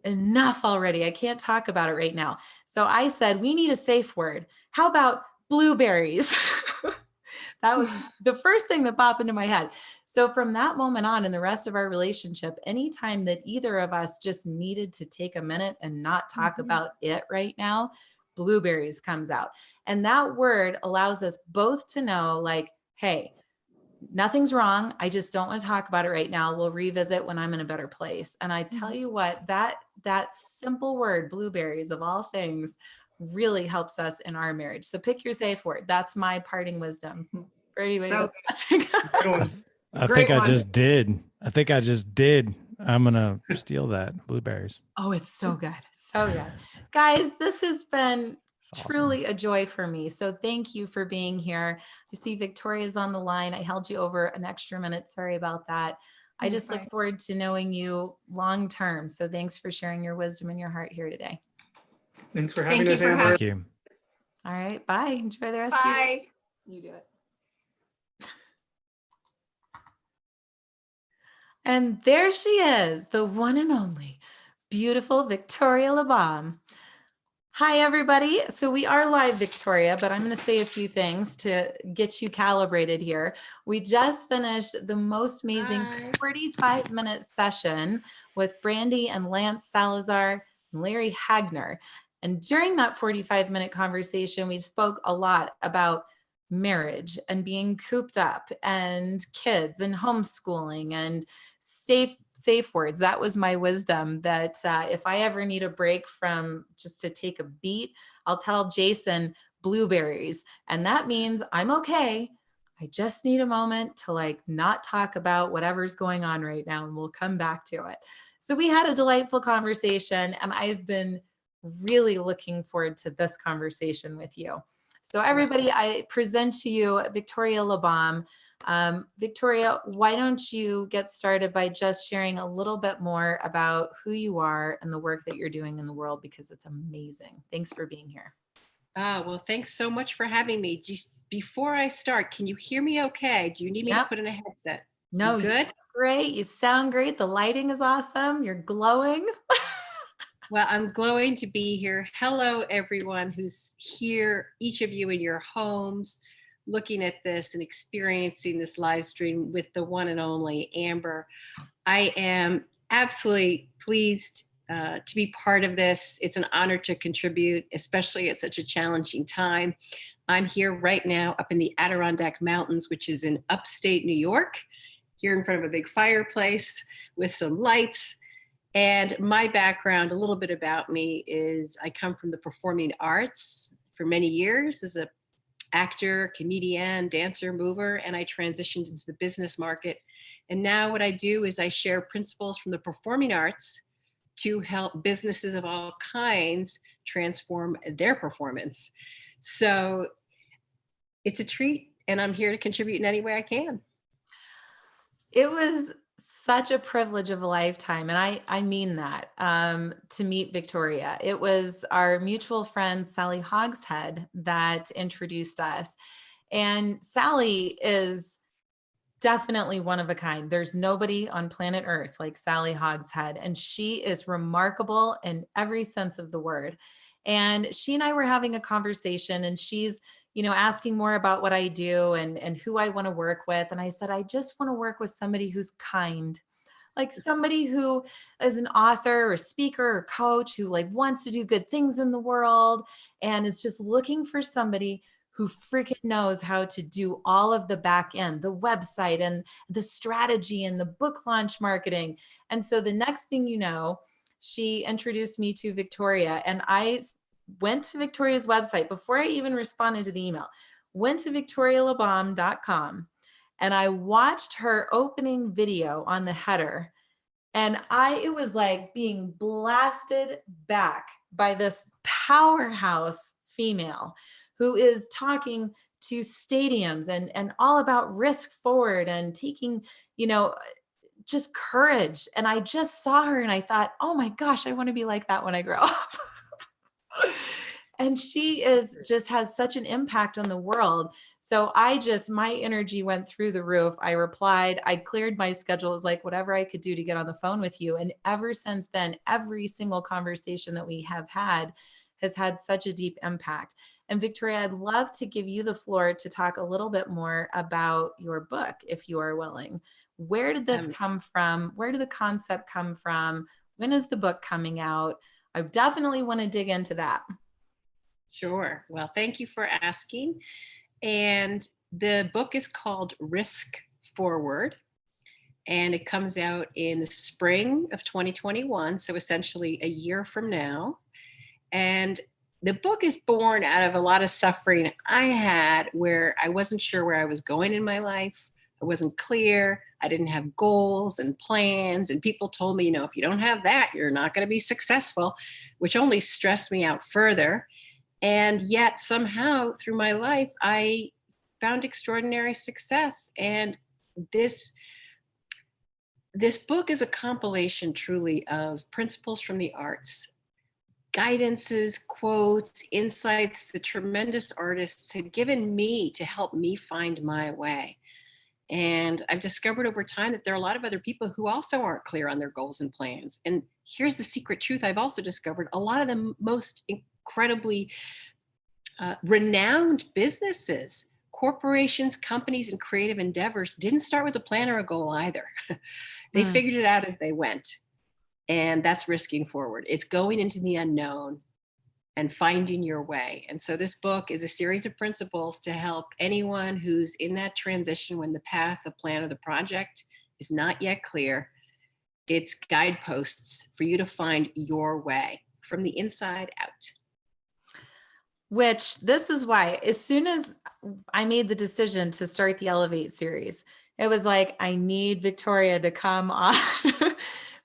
enough already. I can't talk about it right now. So I said, we need a safe word. How about blueberries? That was the first thing that popped into my head. So from that moment on, in the rest of our relationship, anytime that either of us just needed to take a minute and not talk about it right now, blueberries comes out. And that word allows us both to know, like, hey, nothing's wrong. I just don't want to talk about it right now. We'll revisit when I'm in a better place. And I tell you what, that simple word, blueberries of all things, really helps us in our marriage. So pick your safe word. That's my parting wisdom for anybody that's watching. I think I just did. I'm going to steal that. Blueberries. Oh, it's so good. So good. Guys, this has been truly a joy for me. So thank you for being here. I see Victoria's on the line. I held you over an extra minute. Sorry about that. I just look forward to knowing you long term. So thanks for sharing your wisdom and your heart here today. Thanks for having us, Amber. Thank you. All right. Bye. Enjoy the rest of your day. You do it. And there she is, the one and only beautiful Victoria Lablame. Hi, everybody. So we are live, Victoria, but I'm going to say a few things to get you calibrated here. We just finished the most amazing 45-minute session with Brandy and Lance Salazar and Larry Hagner. And during that 45-minute conversation, we spoke a lot about marriage and being cooped up and kids and homeschooling and safe words. That was my wisdom, that if I ever need a break from just to take a beat, I'll tell Jason blueberries. And that means I'm okay. I just need a moment to like not talk about whatever's going on right now, and we'll come back to it. So we had a delightful conversation, and I've been really looking forward to this conversation with you. So everybody, I present to you Victoria Lablame. Victoria, why don't you get started by just sharing a little bit more about who you are and the work that you're doing in the world, because it's amazing. Thanks for being here. Well, thanks so much for having me. Just before I start, can you hear me okay? Do you need me to put in a headset? No, you good? Great. You sound great. The lighting is awesome. You're glowing. Well, I'm glowing to be here. Hello, everyone who's here, each of you in your homes, looking at this and experiencing this live stream with the one and only Amber. I am absolutely pleased to be part of this. It's an honor to contribute, especially at such a challenging time. I'm here right now up in the Adirondack Mountains, which is in upstate New York, here in front of a big fireplace with some lights. And my background, a little bit about me, is I come from the performing arts for many years as an actor, comedian, dancer, mover, and I transitioned into the business market. And now what I do is I share principles from the performing arts to help businesses of all kinds transform their performance. So it's a treat, and I'm here to contribute in any way I can. It was such a privilege of a lifetime. And I mean that, to meet Victoria. It was our mutual friend, Sally Hogshead, that introduced us. And Sally is definitely one of a kind. There's nobody on planet Earth like Sally Hogshead. And she is remarkable in every sense of the word. And she and I were having a conversation, and she's, asking more about what I do and who I want to work with. And I said, I just want to work with somebody who's kind, like somebody who is an author or speaker or coach who like wants to do good things in the world and is just looking for somebody who freaking knows how to do all of the back end, the website and the strategy and the book launch marketing. And so the next thing you know, she introduced me to Victoria, and I went to Victoria's website before I even responded to the email, went to victorialablame.com, and I watched her opening video on the header. And it was like being blasted back by this powerhouse female who is talking to stadiums and all about risk forward and taking, just courage. And I just saw her and I thought, oh my gosh, I want to be like that when I grow up. And she just has such an impact on the world. So my energy went through the roof. I replied, I cleared my schedule. It was like whatever I could do to get on the phone with you. And ever since then, every single conversation that we have had has had such a deep impact. And Victoria, I'd love to give you the floor to talk a little bit more about your book, if you are willing. Where did this come from? Where did the concept come from? When is the book coming out? I definitely want to dig into that. Sure. Well, thank you for asking. And the book is called Risk Forward, and it comes out in the spring of 2021, so essentially a year from now. And the book is born out of a lot of suffering I had where I wasn't sure where I was going in my life. I wasn't clear. I didn't have goals and plans. And people told me, if you don't have that, you're not going to be successful, which only stressed me out further. And yet somehow through my life, I found extraordinary success. And this book is a compilation truly of principles from the arts, guidances, quotes, insights the tremendous artists had given me to help me find my way. And I've discovered over time that there are a lot of other people who also aren't clear on their goals and plans. And here's the secret truth I've also discovered. A lot of the most incredibly renowned businesses, corporations, companies, and creative endeavors didn't start with a plan or a goal either. They figured it out as they went. And that's risking forward. It's going into the unknown and finding your way. And so this book is a series of principles to help anyone who's in that transition when the path, the plan, or the project is not yet clear. It's guideposts for you to find your way from the inside out. Which this is why, as soon as I made the decision to start the Elevate series, it was like, I need Victoria to come on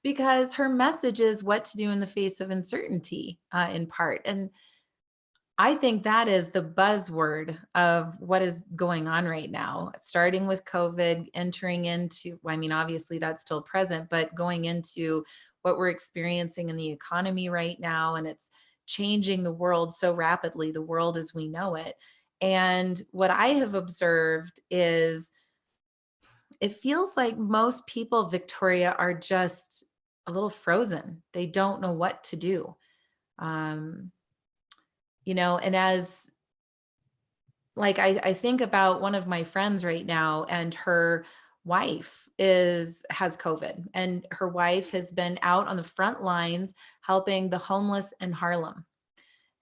because her message is what to do in the face of uncertainty, in part. And I think that is the buzzword of what is going on right now, starting with COVID, entering into, I mean, obviously that's still present, but going into what we're experiencing in the economy right now. And it's changing the world so rapidly, the world as we know it. And what I have observed is it feels like most people, Victoria, are just a little frozen. They don't know what to do. Um, and as like I think about one of my friends right now, and her wife has COVID, and her wife has been out on the front lines helping the homeless in Harlem,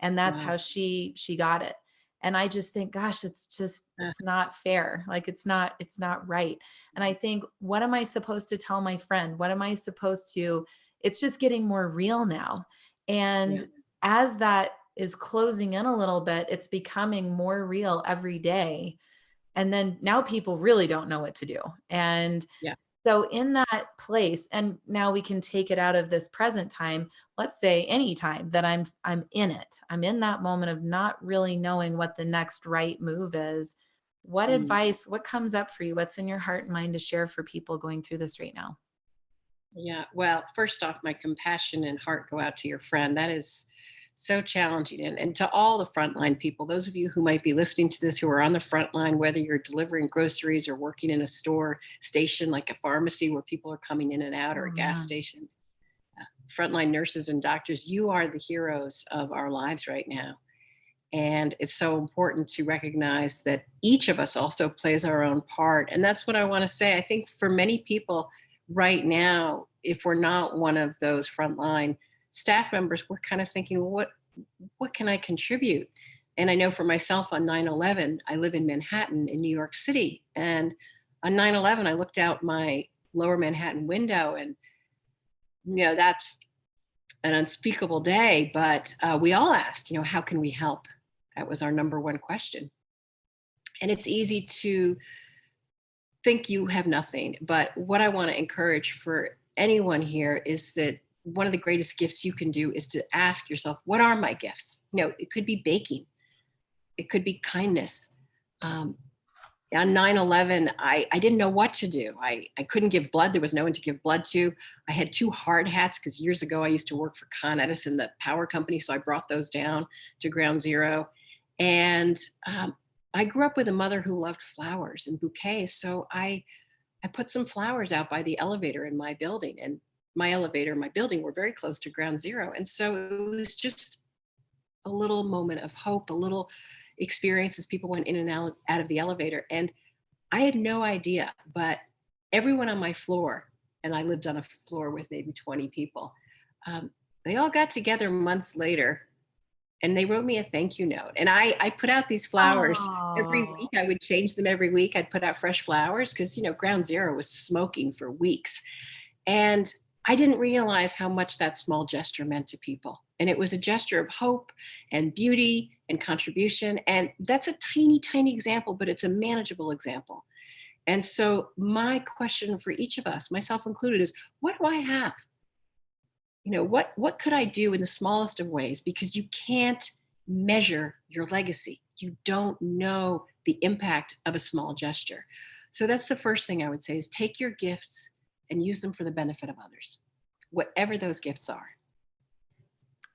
and that's Wow. how she got it. And I just think, gosh, it's not fair. Like it's not right. And I think, what am I supposed to tell my friend? What am I supposed to? It's just getting more real now. Yeah. And as that is closing in a little bit, it's becoming more real every day. And then now people really don't know what to do. And Yeah. so in that place, and now we can take it out of this present time, let's say any time that I'm in it, I'm in that moment of not really knowing what the next right move is. What Mm. advice, what comes up for you? What's in your heart and mind to share for people going through this right now? Yeah. Well, first off, my compassion and heart go out to your friend. That is so challenging. And to all the frontline people, those of you who might be listening to this who are on the front line, whether you're delivering groceries or working in a store station like a pharmacy where people are coming in and out, or Oh a gas man. station, frontline nurses and doctors, you are the heroes of our lives right now. And it's so important to recognize that each of us also plays our own part. And that's what I want to say. I think for many people right now, if we're not one of those frontline staff members, we're kind of thinking, well, what can I contribute? And I know for myself on 9/11, I live in Manhattan in New York City. And on 9/11, I looked out my lower Manhattan window, and that's an unspeakable day. But we all asked, how can we help? That was our number one question. And it's easy to think you have nothing. But what I want to encourage for anyone here is that one of the greatest gifts you can do is to ask yourself, what are my gifts? It could be baking, it could be kindness. Um, on 9/11, I didn't know what to do. I couldn't give blood. There was no one to give blood to. I had two hard hats because years ago I used to work for Con Edison, the power company. So I brought those down to ground zero. And I grew up with a mother who loved flowers and bouquets. So I put some flowers out by the elevator in my building. And my elevator and my building were very close to ground zero. And so it was just a little moment of hope, a little experience as people went in and out of the elevator. And I had no idea, but everyone on my floor, and I lived on a floor with maybe 20 people, they all got together months later and they wrote me a thank you note. And I put out these flowers every Oh, week. I would change them every week. I'd put out fresh flowers because, ground zero was smoking for weeks. And I didn't realize how much that small gesture meant to people. And it was a gesture of hope and beauty and contribution. And that's a tiny, tiny example, but it's a manageable example. And so my question for each of us, myself included, is what do I have? What could I do in the smallest of ways? Because you can't measure your legacy. You don't know the impact of a small gesture. So that's the first thing I would say, is take your gifts and use them for the benefit of others, whatever those gifts are.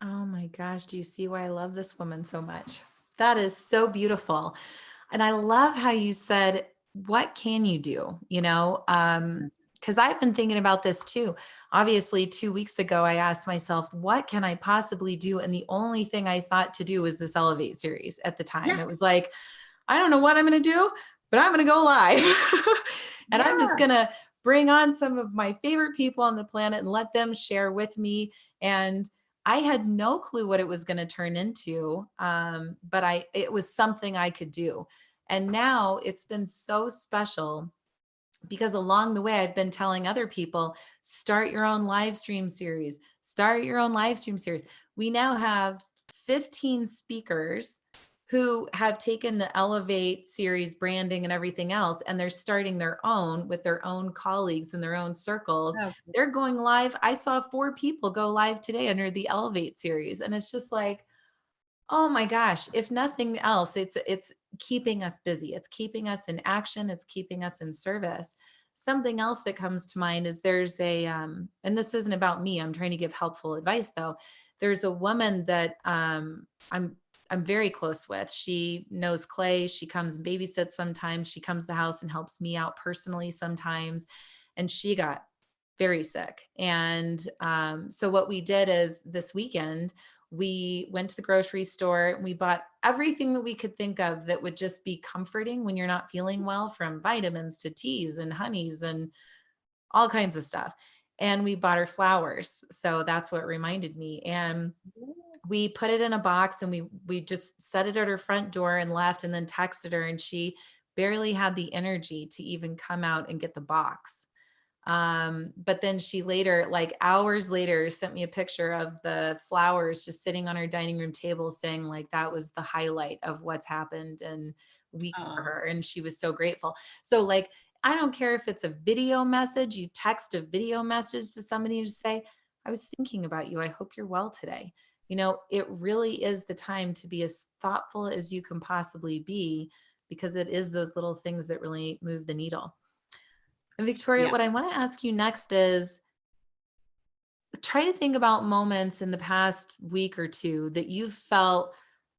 oh my gosh. Do you see why I love this woman so much? That is so beautiful. And I love how you said, what can you do? Because I've been thinking about this too. Obviously, 2 weeks ago, I asked myself, what can I possibly do? And the only thing I thought to do was this Elevate series at the time. Yeah. It was like, I don't know what I'm going to do, but I'm going to go live. And I'm just going to bring on some of my favorite people on the planet and let them share with me. And I had no clue what it was going to turn into, but it was something I could do. And now it's been so special because along the way, I've been telling other people, start your own live stream series, start your own live stream series. We now have 15 speakers who have taken the Elevate series branding and everything else, and they're starting their own with their own colleagues in their own circles. Oh, They're going live. I saw 4 people go live today under the Elevate series. And it's just like, Oh my gosh, if nothing else, it's keeping us busy. It's keeping us in action. It's keeping us in service. Something else that comes to mind is there's a and this isn't about me. I'm trying to give helpful advice though. There's a woman that I'm very close with. She knows Clay. She comes and babysits sometimes. She comes to the house and helps me out personally sometimes. And she got very sick. And so what we did is this weekend, we went to the grocery store and we bought everything that we could think of that would just be comforting when you're not feeling well, from vitamins to teas and honeys and all kinds of stuff. And we bought her flowers. So that's what reminded me. And we put it in a box and we just set it at her front door and left, and then texted her, and she barely had the energy to even come out and get the box. But then she later, like hours later, sent me a picture of the flowers just sitting on her dining room table, saying like that was the highlight of what's happened in weeks for her. And she was so grateful. So like, I don't care if it's a video message, you text a video message to somebody and just say, I was thinking about you. I hope you're well today. You know, it really is the time to be as thoughtful as you can possibly be, because it is those little things that really move the needle. And Victoria, Yeah. what I want to ask you next is try to think about moments in the past week or two that you felt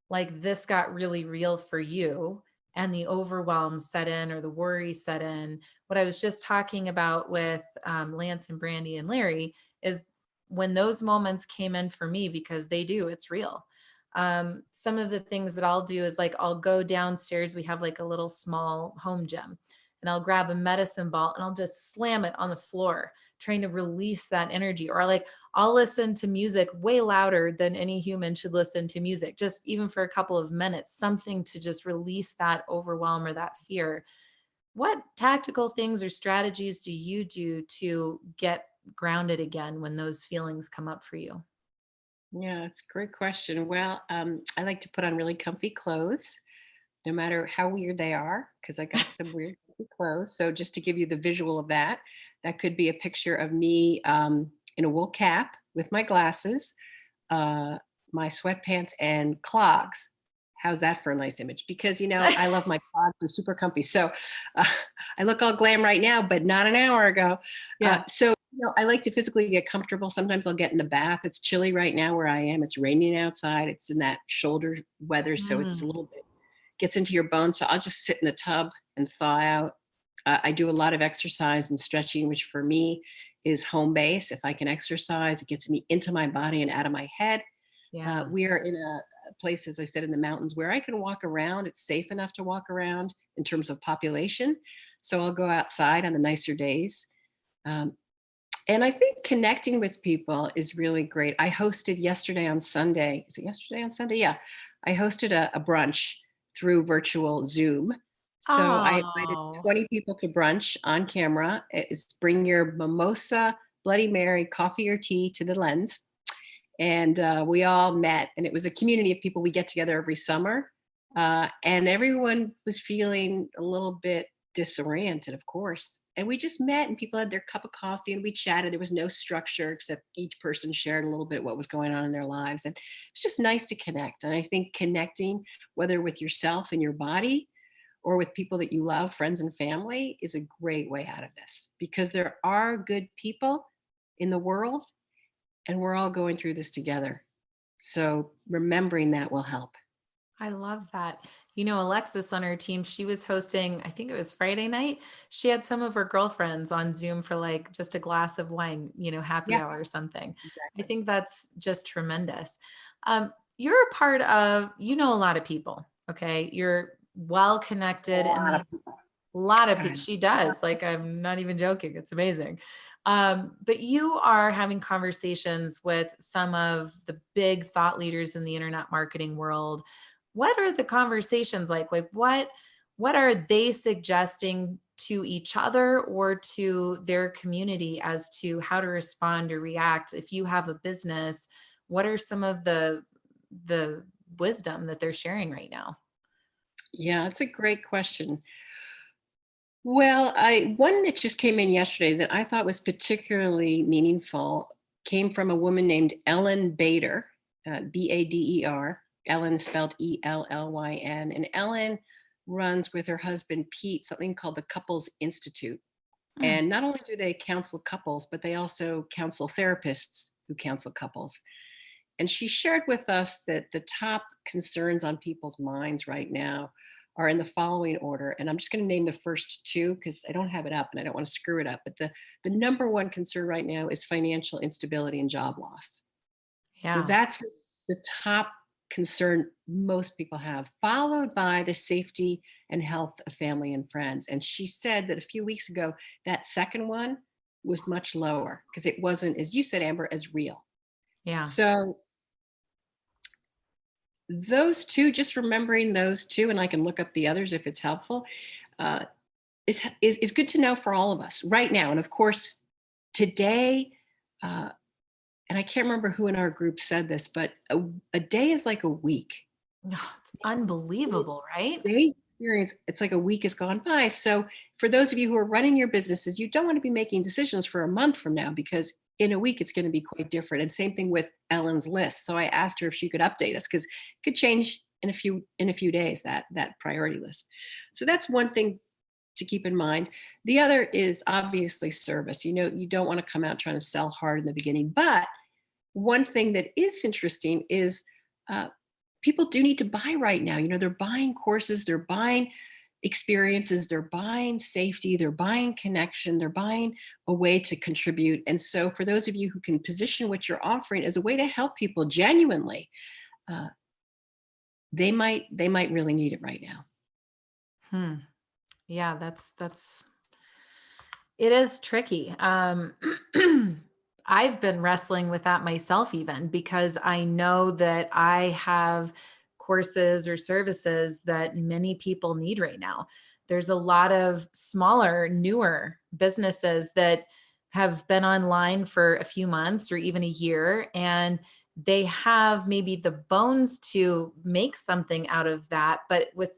like this got really real for you and the overwhelm set in or the worry set in. What I was just talking about with Lance and Brandy and Larry is when those moments came in for me, because they do, it's real. Some of the things that I'll do is like, I'll go downstairs. We have like a little small home gym, and I'll grab a medicine ball and I'll just slam it on the floor, trying to release that energy. Or like, I'll listen to music way louder than any human should listen to music, just even for a couple of minutes, something to just release that overwhelm or that fear. What tactical things or strategies do you do to get grounded again when those feelings come up for you? Yeah, it's a great question. Well, I like to put on really comfy clothes, no matter how weird they are, because I got some weird comfy clothes. So just to give you the visual of that, that could be a picture of me in a wool cap with my glasses, uh, my sweatpants and clogs. How's that for a nice image? Because, you know, I love my clogs. They're super comfy. So uh, I look all glam right now, but not an hour ago. Yeah. So, you know, I like to physically get comfortable. Sometimes I'll get in the bath. It's chilly right now where I am. It's raining outside. It's in that shoulder weather. So it's a Mm. little bit, gets into your bones. So I'll just sit in the tub and thaw out. I do a lot of exercise and stretching, which for me is home base. If I can exercise, it gets me into my body and out of my head. Yeah. We are in a place, as I said, in the mountains where I can walk around. It's safe enough to walk around in terms of population. So I'll go outside on the nicer days. Um, and I think connecting with people is really great. I hosted yesterday on Sunday. Is it yesterday on Sunday? Yeah. I hosted a brunch through virtual Zoom. So I invited Oh, 20 people to brunch on camera. It's bring your mimosa, Bloody Mary, coffee or tea to the lens. And we all met, and it was a community of people. We get together every summer, and everyone was feeling a little bit disoriented, of course. And we just met, and people had their cup of coffee, and we chatted. There was no structure except each person shared a little bit what was going on in their lives, and it's just nice to connect. And I think connecting, whether with yourself and your body, or with people that you love, friends and family, is a great way out of this, because there are good people in the world, and we're all going through this together. So remembering that will help. I love that. You know, Alexis on her team, she was hosting, I think it was Friday night. She had some of her girlfriends on Zoom for like just a glass of wine, you know, happy Yeah, hour or something. I exactly. think that's just tremendous. You're a part of, you know, a lot of people. Okay. You're well A connected in lot the of people. lot of people. God. She does. Like, I'm not even joking. It's amazing. But you are having conversations with some of the big thought leaders in the internet marketing world. What are the conversations like? Like, what are they suggesting to each other or to their community as to how to respond or react? If you have a business, what are some of the wisdom that they're sharing right now? Yeah, that's a great question. Well, I one that just came in yesterday that I thought was particularly meaningful came from a woman named Ellen Bader, Bader. Ellen is spelled Ellyn, and Ellen runs with her husband Pete something called the Couples Institute. And not only do they counsel couples, but they also counsel therapists who counsel couples. And she shared with us that the top concerns on people's minds right now are in the following order. And I'm just going to name the first two because I don't have it up and I don't want to screw it up. But the number one concern right now is financial instability and job loss. Yeah. So that's the top concern most people have, followed by the safety and health of family and friends. And she said that a few weeks ago, that second one was much lower because it wasn't, as you said, Amber, as real. Yeah. So those two, just remembering those two, and I can look up the others if it's helpful, is good to know for all of us right now. And of course, today, and I can't remember who in our group said this, but a day is like a week. Oh, it's unbelievable, right? Day's experience, it's like a week has gone by. So for those of you who are running your businesses, you don't want to be making decisions for a month from now because in a week it's going to be quite different. And same thing with Ellen's list. So I asked her if she could update us because it could change in a few days, that priority list. So that's one thing to keep in mind. The other is obviously service. You know, you don't want to come out trying to sell hard in the beginning. But one thing that is interesting is people do need to buy right now. You know, they're buying courses, they're buying experiences, they're buying safety, they're buying connection, they're buying a way to contribute. And so for those of you who can position what you're offering as a way to help people genuinely, they might really need it right now. Yeah, that's it is tricky. I've been wrestling with that myself even because I know that I have courses or services that many people need right now. There's a lot of smaller, newer businesses that have been online for a few months or even a year, and they have maybe the bones to make something out of that, but with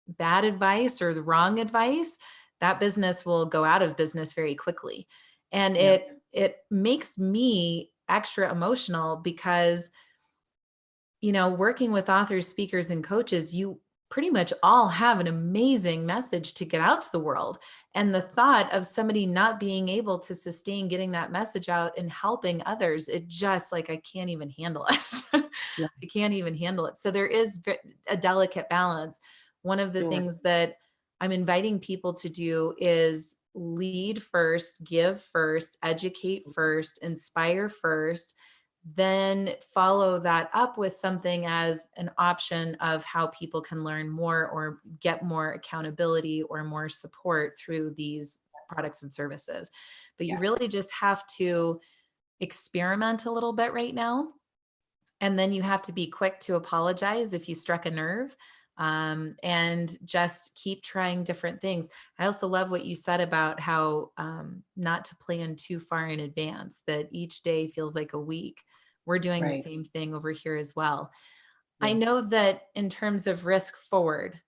bad advice or the wrong advice, that business will go out of business very quickly. And it makes me extra emotional because, you know, working with authors, speakers, and coaches, you pretty much all have an amazing message to get out to the world. And the thought of somebody not being able to sustain getting that message out and helping others, it just like, I can't even handle it. Yeah. I can't even handle it. So there is a delicate balance. One of the things that I'm inviting people to do is lead first, give first, educate first, inspire first, then follow that up with something as an option of how people can learn more or get more accountability or more support through these products and services. But you really just have to experiment a little bit right now. And then you have to be quick to apologize if you struck a nerve. And just keep trying different things. I also love what you said about how not to plan too far in advance, that each day feels like a week. We're doing the same thing over here as well. I know that in terms of risk forward,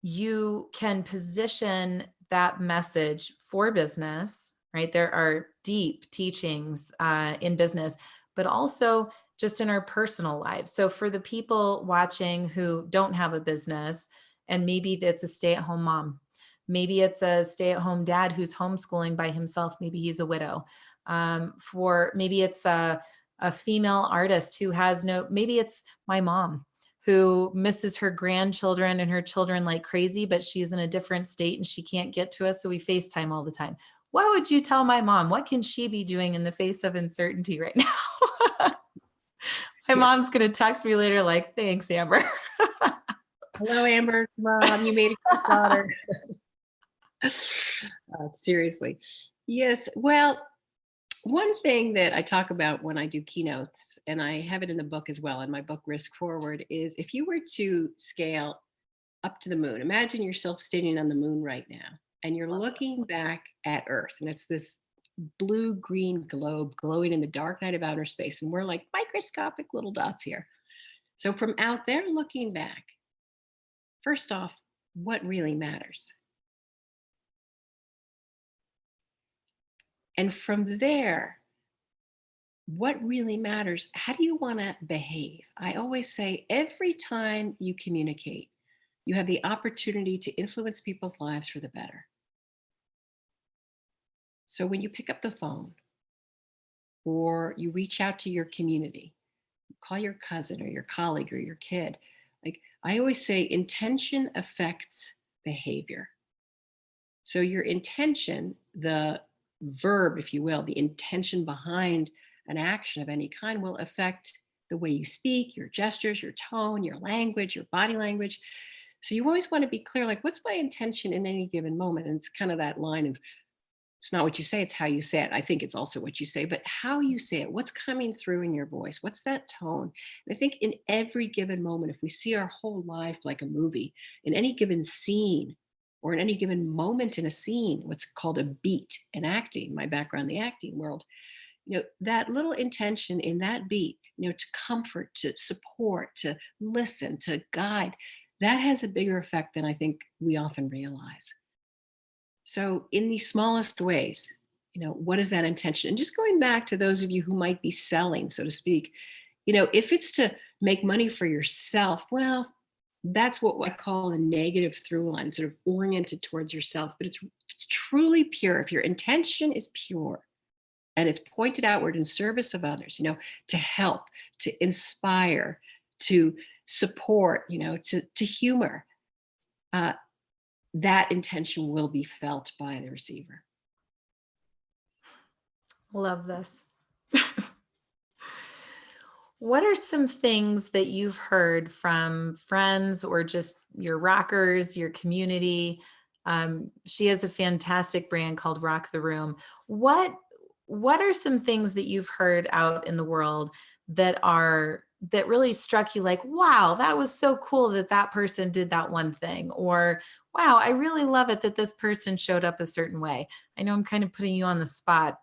you can position that message for business, right? There are deep teachings in business, but also just in our personal lives. So for the people watching who don't have a business, and maybe it's a stay-at-home mom, maybe it's a stay-at-home dad who's homeschooling by himself, maybe he's a widow. Maybe it's a female artist who has maybe it's my mom who misses her grandchildren and her children like crazy, but she's in a different state and she can't get to us, so we FaceTime all the time. What would you tell my mom? What can she be doing in the face of uncertainty right now? My mom's going to text me later like, thanks, Amber. Hello, Amber. Mom, you made a good daughter. Seriously. Yes. Well, one thing that I talk about when I do keynotes, and I have it in the book as well, in my book, Risk Forward, is if you were to scale up to the moon, imagine yourself standing on the moon right now, and you're looking back at Earth, and it's this blue-green globe glowing in the dark night of outer space, and we're like microscopic little dots here. So from out there looking back, first off, what really matters? And from there, what really matters? How do you want to behave? I always say every time you communicate, you have the opportunity to influence people's lives for the better. So when you pick up the phone or you reach out to your community, call your cousin or your colleague or your kid, like I always say, intention affects behavior. So your intention, the verb, if you will, the intention behind an action of any kind will affect the way you speak, your gestures, your tone, your language, your body language. So you always want to be clear, like, what's my intention in any given moment? And it's kind of that line of, it's not what you say, it's how you say it. I think it's also what you say, but how you say it, what's coming through in your voice, what's that tone? And I think in every given moment, if we see our whole life like a movie, in any given scene or in any given moment in a scene, what's called a beat in acting, my background, the acting world, that little intention in that beat, to comfort, to support, to listen, to guide, that has a bigger effect than I think we often realize. So in the smallest ways, what is that intention? And just going back to those of you who might be selling, so to speak, if it's to make money for yourself, well, that's what I call a negative through line, sort of oriented towards yourself, but it's truly pure. If your intention is pure and it's pointed outward in service of others, to help, to inspire, to support, to humor, that intention will be felt by the receiver. Love this. What are some things that you've heard from friends or just your rockers, your community? She has a fantastic brand called Rock the Room. What are some things that you've heard out in the world that really struck you, like, wow, that was so cool that person did that one thing, or wow, I really love it that this person showed up a certain way? I know I'm kind of putting you on the spot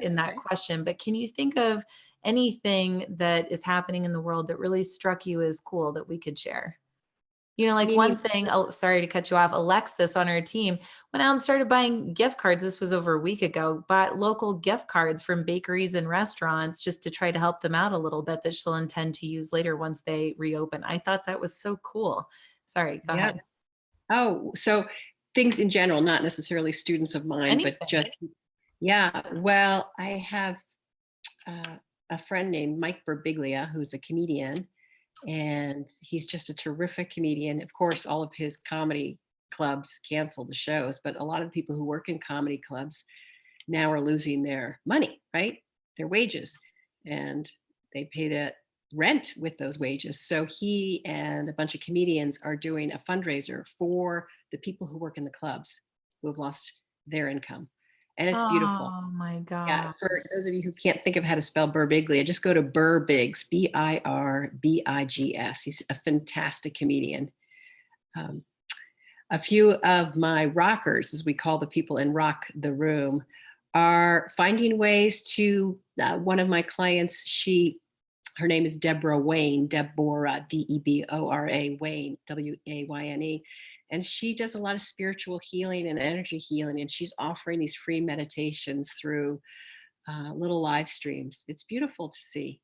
in that question, but can you think of anything that is happening in the world that really struck you as cool that we could share? Like one thing, sorry to cut you off, Alexis on our team went out and started buying gift cards. This was over a week ago, bought local gift cards from bakeries and restaurants just to try to help them out a little bit that she'll intend to use later once they reopen. I thought that was so cool. Sorry, go ahead. Oh, so things in general, not necessarily students of mine, Anything. but just, yeah. Well, I have a friend named Mike Birbiglia, who's a comedian, and he's just a terrific comedian. Of course, all of his comedy clubs canceled the shows, but a lot of people who work in comedy clubs now are losing their money, right? Their wages, and they pay the rent with those wages. So he and a bunch of comedians are doing a fundraiser for the people who work in the clubs who have lost their income. And it's beautiful. Oh my God. Yeah, for those of you who can't think of how to spell Birbiglia, just go to Birbigs, Birbigs. He's a fantastic comedian. A few of my rockers, as we call the people in Rock the Room, are finding ways to, one of my clients, her name is Deborah Wayne, Deborah, Debora, Wayne, Wayne. And she does a lot of spiritual healing and energy healing. And she's offering these free meditations through little live streams. It's beautiful to see.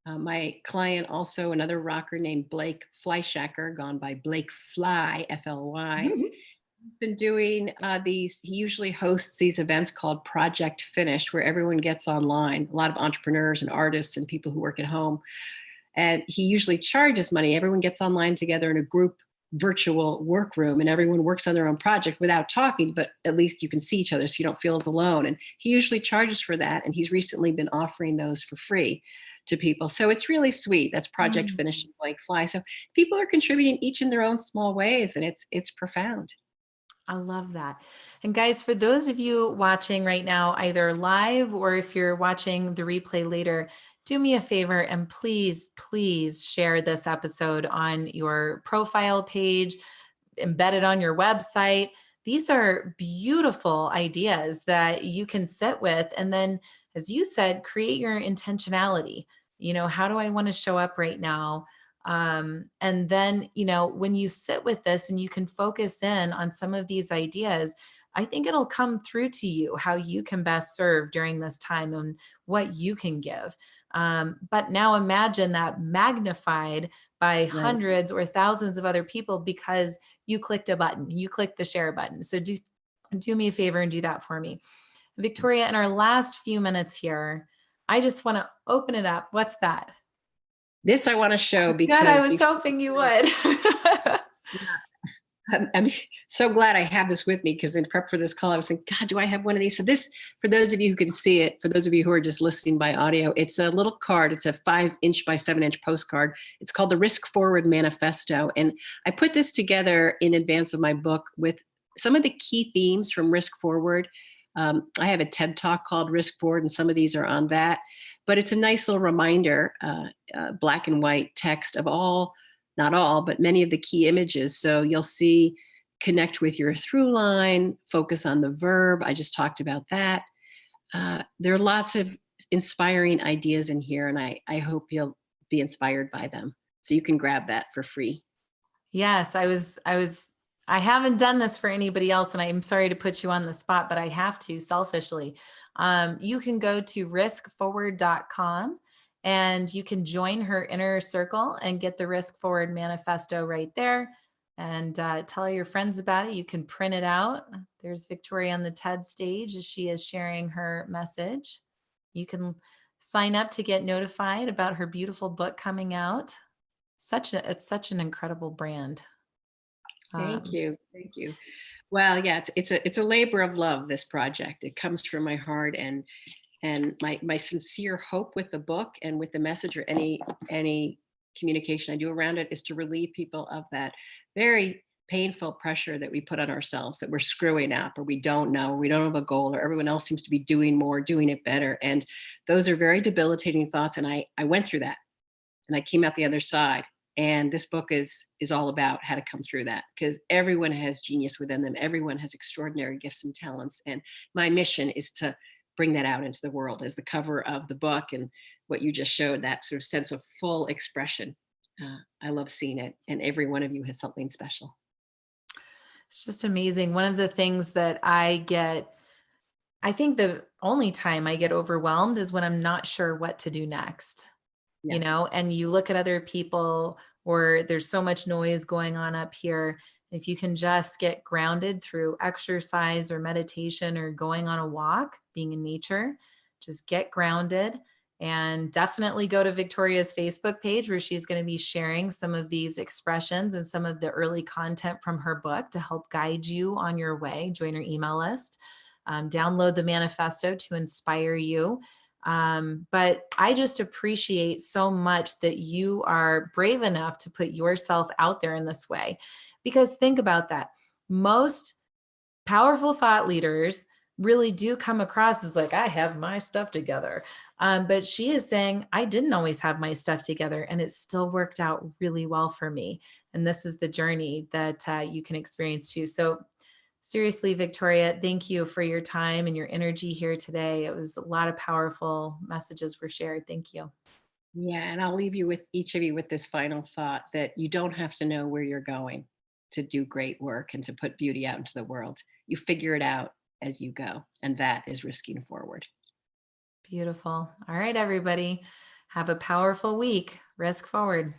My client, also another rocker named Blake Fleischacker, gone by Blake Fly, Fly, been doing he usually hosts these events called Project Finished, where everyone gets online, a lot of entrepreneurs and artists and people who work at home. And he usually charges money. Everyone gets online together in a group virtual workroom, and everyone works on their own project without talking, but at least you can see each other so you don't feel as alone. And he usually charges for that. And he's recently been offering those for free to people. So it's really sweet. That's Project Finish and Blake Fly. So people are contributing each in their own small ways, and it's profound. I love that. And guys, for those of you watching right now, either live or if you're watching the replay later, do me a favor and please, please share this episode on your profile page, embed it on your website. These are beautiful ideas that you can sit with. And then, as you said, create your intentionality. How do I want to show up right now? And then, when you sit with this and you can focus in on some of these ideas, I think it'll come through to you how you can best serve during this time and what you can give. But now imagine that magnified by Right. hundreds or thousands of other people because you clicked a button, you clicked the share button. So do me a favor and do that for me. Victoria, in our last few minutes here, I just want to open it up. What's that? This I want to show because Good, I was hoping you would. I'm so glad I have this with me because in prep for this call, I was thinking, God, do I have one of these? So this, for those of you who can see it, for those of you who are just listening by audio, it's a little card. It's a 5-inch by 7-inch postcard. It's called the Risk Forward Manifesto. And I put this together in advance of my book with some of the key themes from Risk Forward. I have a TED Talk called Risk Forward, and some of these are on that. But it's a nice little reminder, black and white text of all, not all, but many of the key images. So you'll see connect with your through line, focus on the verb. I just talked about that. There are lots of inspiring ideas in here, and I hope you'll be inspired by them. So you can grab that for free. Yes, I haven't done this for anybody else, and I'm sorry to put you on the spot, but I have to selfishly. You can go to riskforward.com and you can join her inner circle and get the Risk Forward Manifesto right there, and tell your friends about it. You can print it out. There's Victoria on the TED stage as she is sharing her message. You can sign up to get notified about her beautiful book coming out. It's such an incredible brand. Thank you. Thank you. Well, yeah, it's a labor of love, this project. It comes from my heart, and my sincere hope with the book and with the message or any communication I do around it is to relieve people of that very painful pressure that we put on ourselves, that we're screwing up or we don't know, or we don't have a goal, or everyone else seems to be doing more, doing it better. And those are very debilitating thoughts. And I went through that and I came out the other side. And this book is all about how to come through that, because everyone has genius within them. Everyone has extraordinary gifts and talents. And my mission is to bring that out into the world as the cover of the book and what you just showed, that sort of sense of full expression. I love seeing it. And every one of you has something special. It's just amazing. One of the things that I think the only time I get overwhelmed is when I'm not sure what to do next. Yeah. You know, and you look at other people, or there's so much noise going on up here. If you can just get grounded through exercise or meditation or going on a walk, being in nature, just get grounded, and definitely go to Victoria's Facebook page where she's going to be sharing some of these expressions and some of the early content from her book to help guide you on your way. Join her email list, download the manifesto to inspire you. But I just appreciate so much that you are brave enough to put yourself out there in this way, because think about that. Most powerful thought leaders really do come across as like, I have my stuff together. But she is saying, I didn't always have my stuff together and it still worked out really well for me. And this is the journey that you can experience too. So seriously, Victoria, thank you for your time and your energy here today. It was a lot of powerful messages were shared. Thank you. Yeah. And I'll leave you with each of you with this final thought that you don't have to know where you're going to do great work and to put beauty out into the world. You figure it out as you go. And that is risking forward. Beautiful. All right, everybody. Have a powerful week. Risk forward.